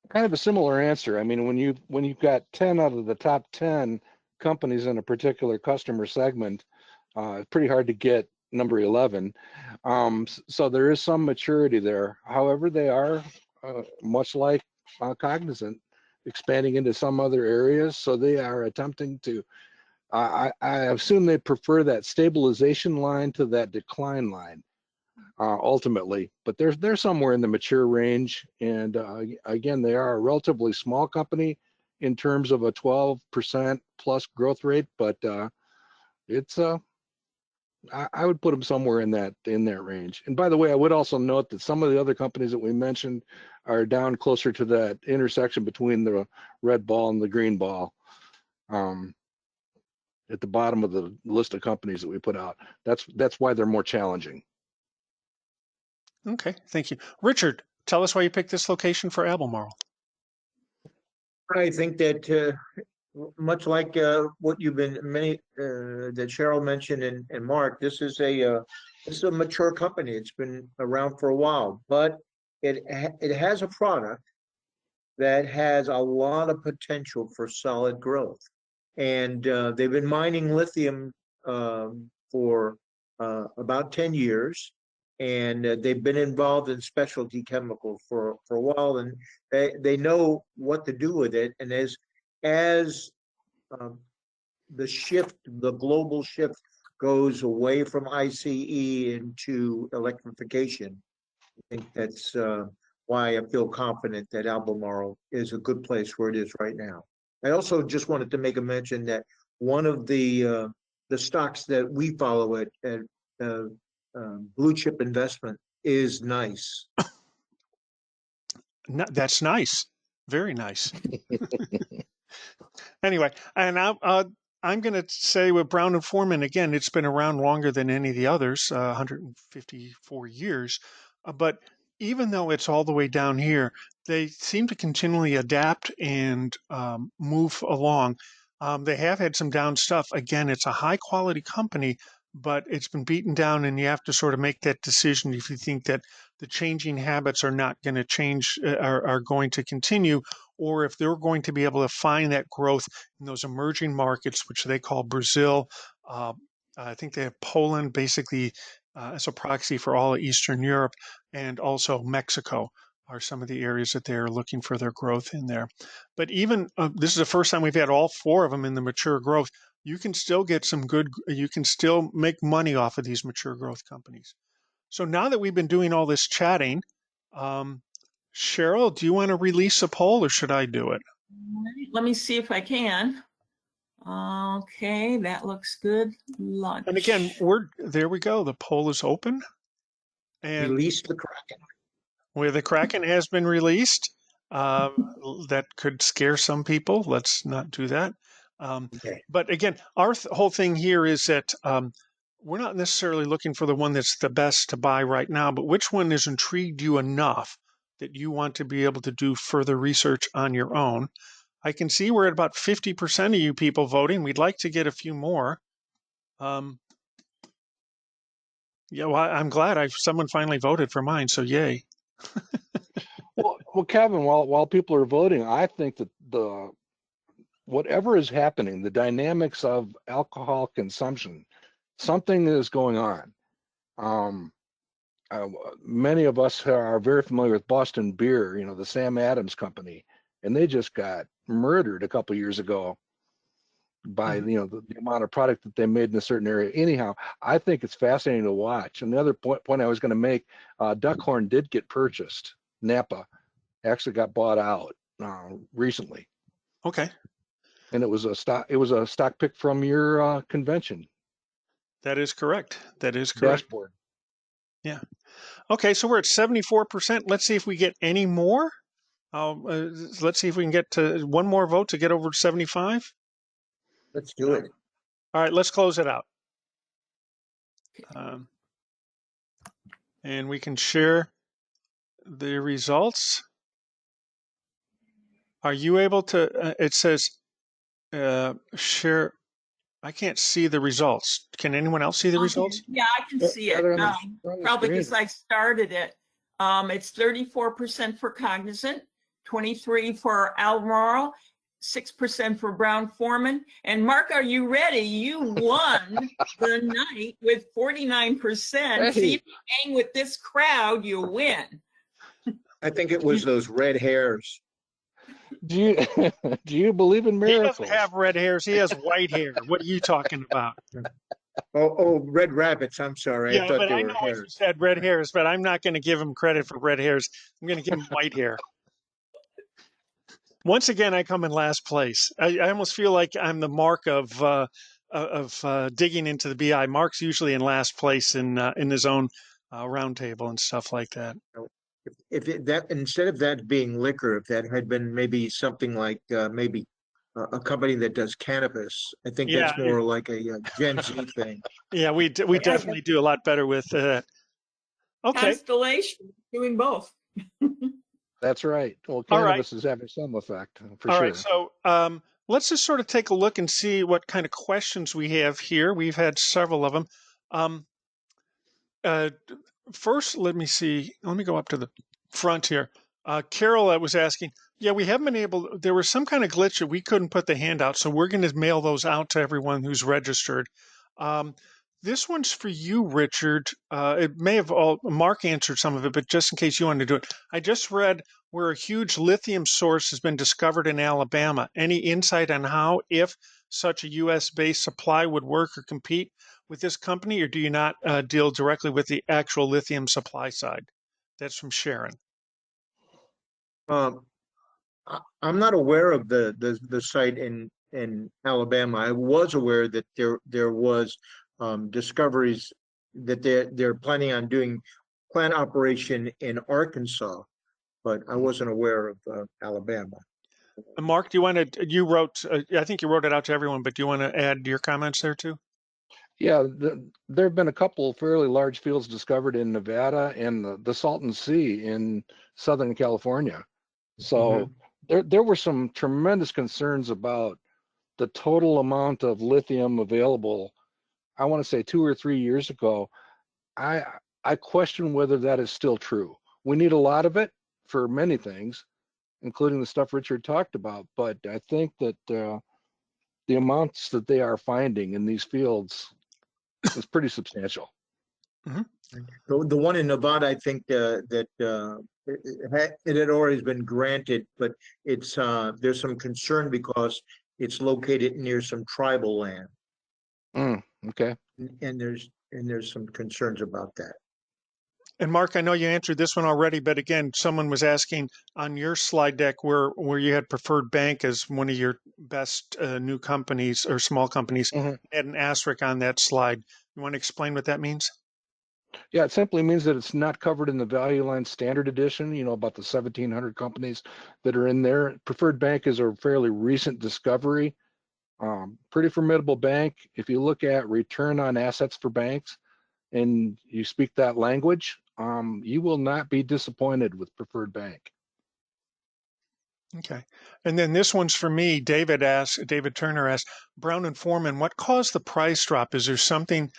Kind of a similar answer. I mean, when you've got 10 out of the top 10 companies in a particular customer segment, it's pretty hard to get number 11. So there is some maturity there. However, they are much like Cognizant, expanding into some other areas. So they are attempting to, I assume they prefer that stabilization line to that decline line ultimately, but they're somewhere in the mature range. And again, they are a relatively small company in terms of a 12% plus growth rate, but it's I would put them somewhere in that range. And by the way, I would also note that some of the other companies that we mentioned are down closer to that intersection between the red ball and the green ball, at the bottom of the list of companies that we put out. That's why they're more challenging. Okay, thank you. Richard, tell us why you picked this location for Albemarle. I think that much like what you've been that Cheryl mentioned and Mark, this is a mature company. It's been around for a while, but it has a product that has a lot of potential for solid growth, and they've been mining lithium for about 10 years. and they've been involved in specialty chemical for a while, and they know what to do with it. And as um, the global shift goes away from ICE into electrification, I think that's why I feel confident that Albemarle is a good place where it is right now. I also just wanted to make a mention that one of the stocks that we follow at uh, Blue Chip Investment is nice. That's nice. Very nice. Anyway, and I'm going to say with Brown and Forman, again, it's been around longer than any of the others, 154 years. But even though it's all the way down here, they seem to continually adapt and move along. They have had some down stuff. Again, it's a high quality company, but it's been beaten down, and you have to sort of make that decision if you think that the changing habits are not going to change, are going to continue, or if they're going to be able to find that growth in those emerging markets, which they call Brazil. Uh, I think they have Poland basically as a proxy for all of Eastern Europe, and also Mexico are some of the areas that they're looking for their growth in there. But even this is the first time we've had all four of them in the mature growth. You can still get you can still make money off of these mature growth companies. So now that we've been doing all this chatting, Cheryl, do you want to release a poll or should I do it? Let me see if I can. Okay, that looks good. Lunch. And again, there we go. The poll is open. And Release the Kraken. where the Kraken has been released, that could scare some people. Let's not do that. Okay. But again, our whole thing here is that we're not necessarily looking for the one that's the best to buy right now, but which one has intrigued you enough that you want to be able to do further research on your own. I can see we're at about 50% of you people voting. We'd like to get a few more. Yeah, well, I'm glad someone finally voted for mine, so yay. Well, Kevin, while people are voting, I think that whatever is happening, the dynamics of alcohol consumption, something is going on. Many of us are very familiar with Boston Beer, the Sam Adams company, and they just got murdered a couple years ago by the amount of product that they made in a certain area. Anyhow, I think it's fascinating to watch. And the other point I was going to make, Duckhorn did get purchased. Napa actually got bought out recently. Okay. And it was a stock pick from your convention. That is correct. That is correct. Dashboard. Yeah. Okay, so we're at 74%. Let's see if we get any more. Let's see if we can get to one more vote to get over 75. Let's do it. All right, let's close it out. And we can share the results. Are you able to, it says share, I can't see the results. Can anyone else see the results? Yeah, I can see it. Probably because I started it. It's 34% for Cognizant, 23% for Albemarle, 6% for Brown Forman. And Mark, are you ready? You won the night with 49%. Hey. See, if you hang with this crowd, you win. I think it was those red hairs. Do you believe in miracles? He doesn't have red hairs. He has white hair. What are you talking about? Oh, red rabbits. I'm sorry. I thought but they I were know he hairs. said red hairs, but I'm not going to give him credit for red hairs. I'm going to give him white hair. Once again, I come in last place. I almost feel like I'm the Mark of digging into the BI. Mark's usually in last place in his own roundtable and stuff like that. If that instead of that being liquor, if that had been maybe something like maybe a company that does cannabis, I think that's more like a Gen Z thing. Yeah, we definitely do a lot better with okay. Constellation, doing both. That's right. Well, cannabis is having some effect for All sure. right, so let's just sort of take a look and see what kind of questions we have here. We've had several of them. First, let me see. Let me go up to the front here. Carol was asking, yeah, we haven't been able, there was some kind of glitch that we couldn't put the handout, so we're going to mail those out to everyone who's registered. This one's for you, Richard. It may have all Mark answered some of it, but just in case you want to do it, I just read where a huge lithium source has been discovered in Alabama. Any insight on how, if such a U.S.-based supply would work or compete with this company, or do you not deal directly with the actual lithium supply side? That's from Sharon. Um, I'm not aware of the site in Alabama. I was aware that there was discoveries that they're planning on doing plant operation in Arkansas, but I wasn't aware of Alabama. Mark, do you want to? You wrote. I think you wrote it out to everyone, but do you want to add your comments there too? Yeah, there have been a couple fairly large fields discovered in Nevada and the Salton Sea in Southern California. So there were some tremendous concerns about the total amount of lithium available. I want to say 2 or 3 years ago. I question whether that is still true. We need a lot of it for many things, including the stuff Richard talked about. But I think that the amounts that they are finding in these fields is pretty substantial. The one in Nevada, I think that it had already been granted, but it's there's some concern because it's located near some tribal land, Okay. and there's some concerns about that. And Mark, I know you answered this one already, but again, someone was asking on your slide deck where you had Preferred Bank as one of your best new companies or small companies, had an asterisk on that slide. You want to explain what that means? Yeah, it simply means that it's not covered in the Value Line Standard Edition, about the 1,700 companies that are in there. Preferred Bank is a fairly recent discovery, pretty formidable bank. If you look at return on assets for banks and you speak that language, you will not be disappointed with Preferred Bank. Okay. And then this one's for me. David Turner asked, Brown and Forman, what caused the price drop? Is there something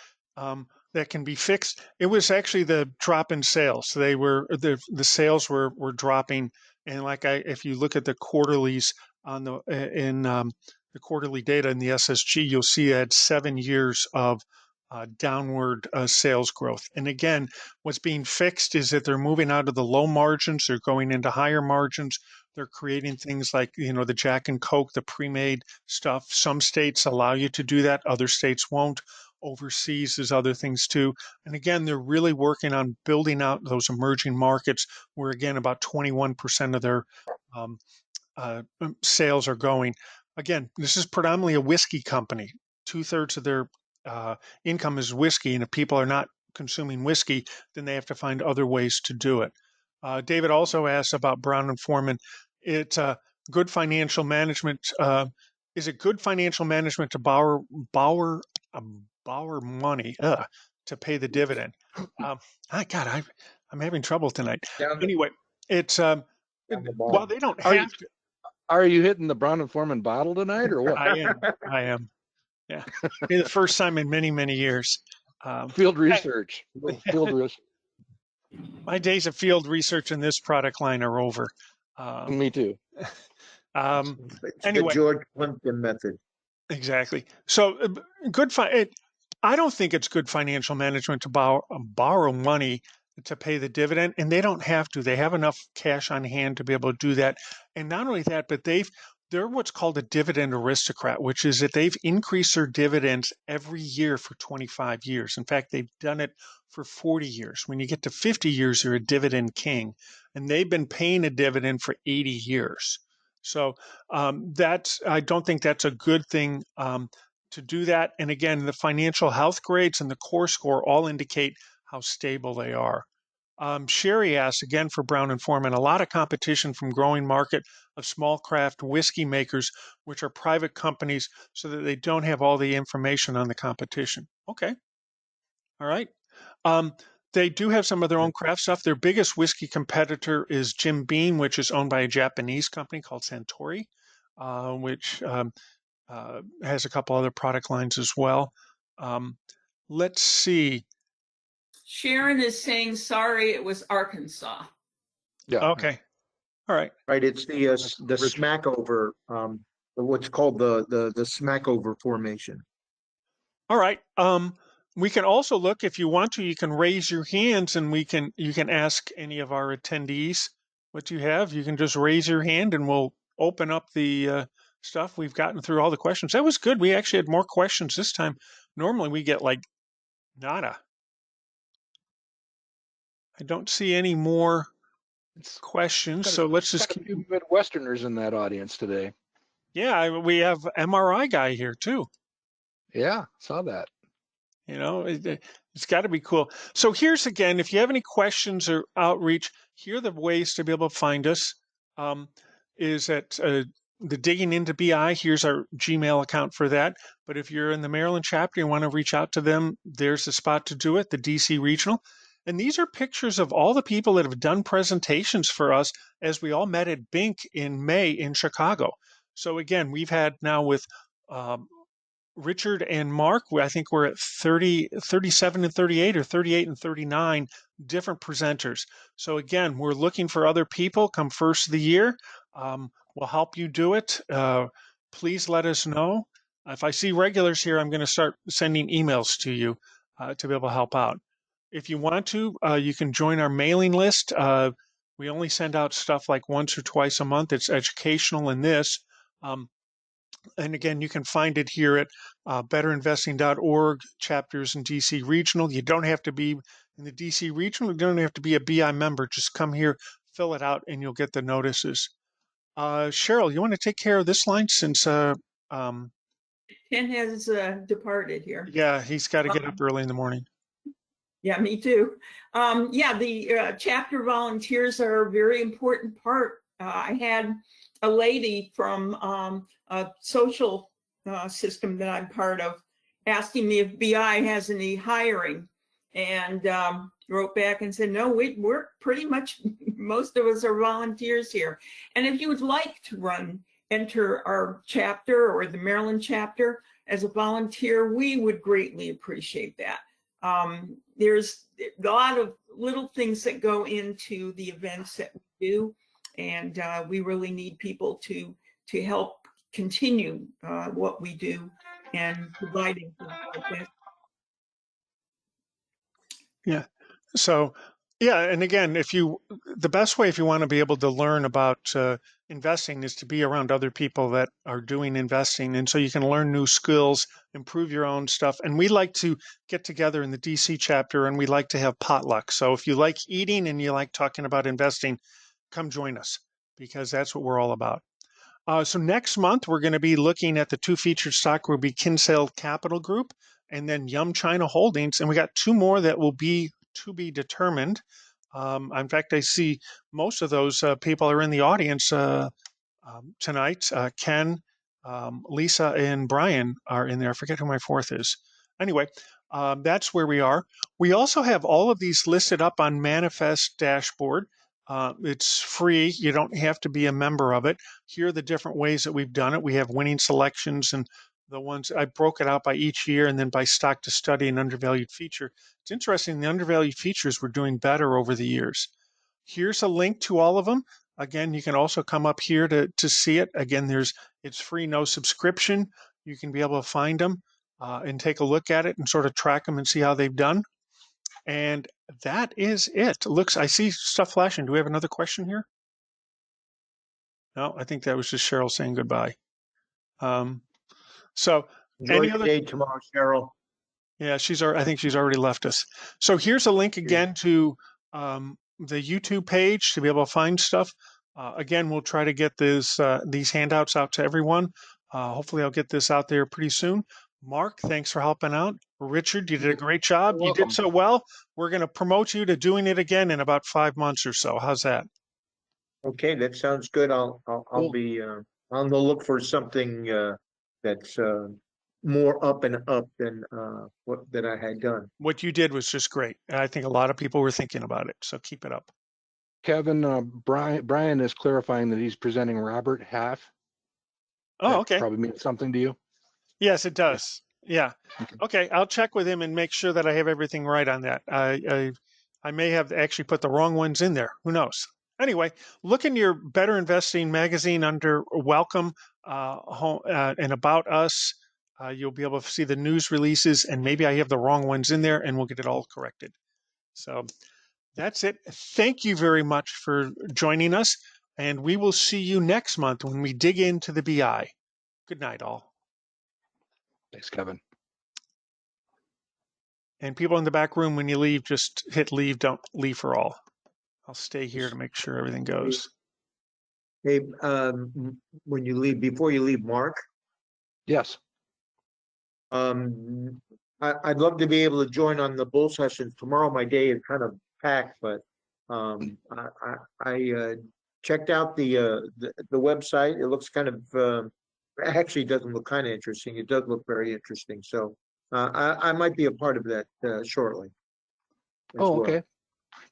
that can be fixed? It was actually the drop in sales. They were the sales were dropping. And if you look at the quarterlies on the quarterly data in the SSG, you'll see it had 7 years of downward sales growth. And again, what's being fixed is that they're moving out of the low margins, they're going into higher margins. They're creating things like, the Jack and Coke, the pre-made stuff. Some states allow you to do that. Other states won't. Overseas, there's other things too. And again, they're really working on building out those emerging markets where, again, about 21% of their sales are going. Again, this is predominantly a whiskey company. 2/3 of their income is whiskey. And if people are not consuming whiskey, then they have to find other ways to do it. David also asks about Brown and Forman. It's good financial management. Is it good financial management to borrow money to pay the dividend? God, I'm having trouble tonight. Anyway, it's while they don't have to. Are you hitting the Brown and Forman bottle tonight, or what? I am. Yeah, be the first time in many, many years. Field research. Field research. My days of field research in this product line are over. Me too. It's Anyway, the George Plimpton method. Exactly. So I don't think it's good financial management to borrow money to pay the dividend, and they don't have to. They have enough cash on hand to be able to do that. And not only that, but they're what's called a dividend aristocrat, which is that they've increased their dividends every year for 25 years. In fact, they've done it for 40 years. When you get to 50 years, you're a dividend king, and they've been paying a dividend for 80 years. So I don't think that's a good thing to do that. And again, the financial health grades and the core score all indicate how stable they are. Sherry asks, again for Brown and Forman, a lot of competition from growing market of small craft whiskey makers, which are private companies, so that they don't have all the information on the competition. Okay. All right. They do have some of their own craft stuff. Their biggest whiskey competitor is Jim Beam, which is owned by a Japanese company called Suntory, which has a couple other product lines as well. Let's see. Sharon is saying, sorry, it was Arkansas. Yeah. Okay. All right. Right, it's the smackover, what's called the smackover formation. All right. We can also look, if you want to, you can raise your hands and you can ask any of our attendees what you have. You can just raise your hand and we'll open up the stuff. We've gotten through all the questions. That was good. We actually had more questions this time. Normally we get like nada. I don't see any more It's questions. So let's just got a keep. few Midwesterners in that audience today. Yeah, we have MRI guy here too. Yeah, saw that. You know, it's got to be cool. So here's again, if you have any questions or outreach, here are the ways to be able to find us. Is at the Digging Into BI. Here's our Gmail account for that. But if you're in the Maryland chapter and want to reach out to them, there's the spot to do it, the DC Regional. And these are pictures of all the people that have done presentations for us as we all met at BINC in May in Chicago. So again, we've had now with Richard and Mark, I think we're at 37 and 38 or 38 and 39 different presenters. So again, we're looking for other people come first of the year. We'll help you do it. Please let us know. If I see regulars here, I'm going to start sending emails to you to be able to help out. If you want to, you can join our mailing list. We only send out stuff like once or twice a month. It's educational in this. And again, you can find it here at betterinvesting.org, chapters in DC Regional. You don't have to be in the DC Regional. You don't have to be a BI member. Just come here, fill it out, and you'll get the notices. Cheryl, you want to take care of this line since Ken has departed here. yeah, he's got to get up early in the morning. Yeah, me too. Yeah, the chapter volunteers are a very important part. I had a lady from a social system that I'm part of asking me if BI has any hiring, and wrote back and said, no, we're pretty much, most of us are volunteers here. And if you would like to enter our chapter or the Maryland chapter as a volunteer, we would greatly appreciate that. There's a lot of little things that go into the events that we do, and we really need people to help continue what we do and providing things like this. Yeah. So, yeah, and again, the best way if you want to be able to learn about investing is to be around other people that are doing investing, and so you can learn new skills, improve your own stuff. And we like to get together in the DC chapter, and we like to have potluck. So if you like eating and you like talking about investing, come join us because that's what we're all about. So next month, we're going to be looking at the two featured stock will be Kinsale Capital Group and then Yum China Holdings. And we got two more that will be to be determined. In fact, I see most of those people are in the audience tonight. Ken, Lisa, and Brian are in there. I forget who my fourth is. Anyway, that's where we are. We also have all of these listed up on Manifest dashboard. It's free. You don't have to be a member of it. Here are the different ways that we've done it. We have winning selections and the ones I broke it out by each year and then by stock to study and undervalued feature. It's interesting. The undervalued features were doing better over the years. Here's a link to all of them. Again, you can also come up here to see it. Again, it's free, no subscription. You can be able to find them and take a look at it and sort of track them and see how they've done. And that is it. I see stuff flashing. Do we have another question here? No, I think that was just Cheryl saying goodbye. So Enjoy any your other? day tomorrow, Cheryl. Yeah, I think she's already left us. So here's a link again to the YouTube page to be able to find stuff. Again, we'll try to get these handouts out to everyone. Hopefully I'll get this out there pretty soon. Mark, thanks for helping out. Richard, you did a great job. You did so well. We're going to promote you to doing it again in about 5 months or so. How's that? Okay, that sounds good. I'll Cool. be on the look for something that's more up and up than what that I had done. What you did was just great. And I think a lot of people were thinking about it. So keep it up. Kevin, Brian is clarifying that he's presenting Robert Half. Oh, That okay. probably means something to you. Yes, it does. Yeah. Okay, I'll check with him and make sure that I have everything right on that. I may have actually put the wrong ones in there. Who knows? Anyway, look in your Better Investing magazine under Welcome and About Us. You'll be able to see the news releases, and maybe I have the wrong ones in there, and we'll get it all corrected. So that's it. Thank you very much for joining us, and we will see you next month when we dig into the BI. Good night, all. Thanks, Kevin. And people in the back room, when you leave, just hit leave. Don't leave for all. I'll stay here to make sure everything goes. Hey, when you leave, before you leave, Mark, Yes. I'd love to be able to join on the bull sessions. Tomorrow, my day is kind of packed, but I checked out the website. It looks kind of actually doesn't look kind of interesting. It does look very interesting. So I might be a part of that shortly. as Oh, well. okay.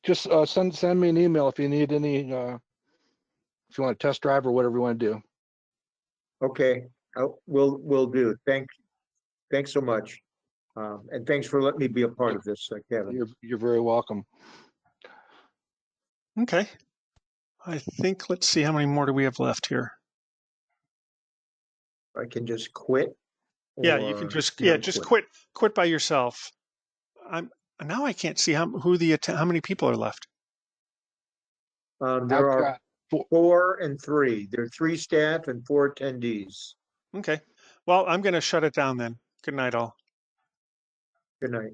Just send me an email if you need any, if you want to test drive or whatever you want to do. Okay, we'll do. Thanks so much. And thanks for letting me be a part of this, Kevin. You're very welcome. Okay. I think, let's see, how many more do we have left here? I can just quit. Yeah, you can or just, not just quit by yourself. Now I can't see how many people are left. There I've are got 4 and 3. There are 3 staff and 4 attendees. Okay. Well, I'm going to shut it down then. Good night, all. Good night.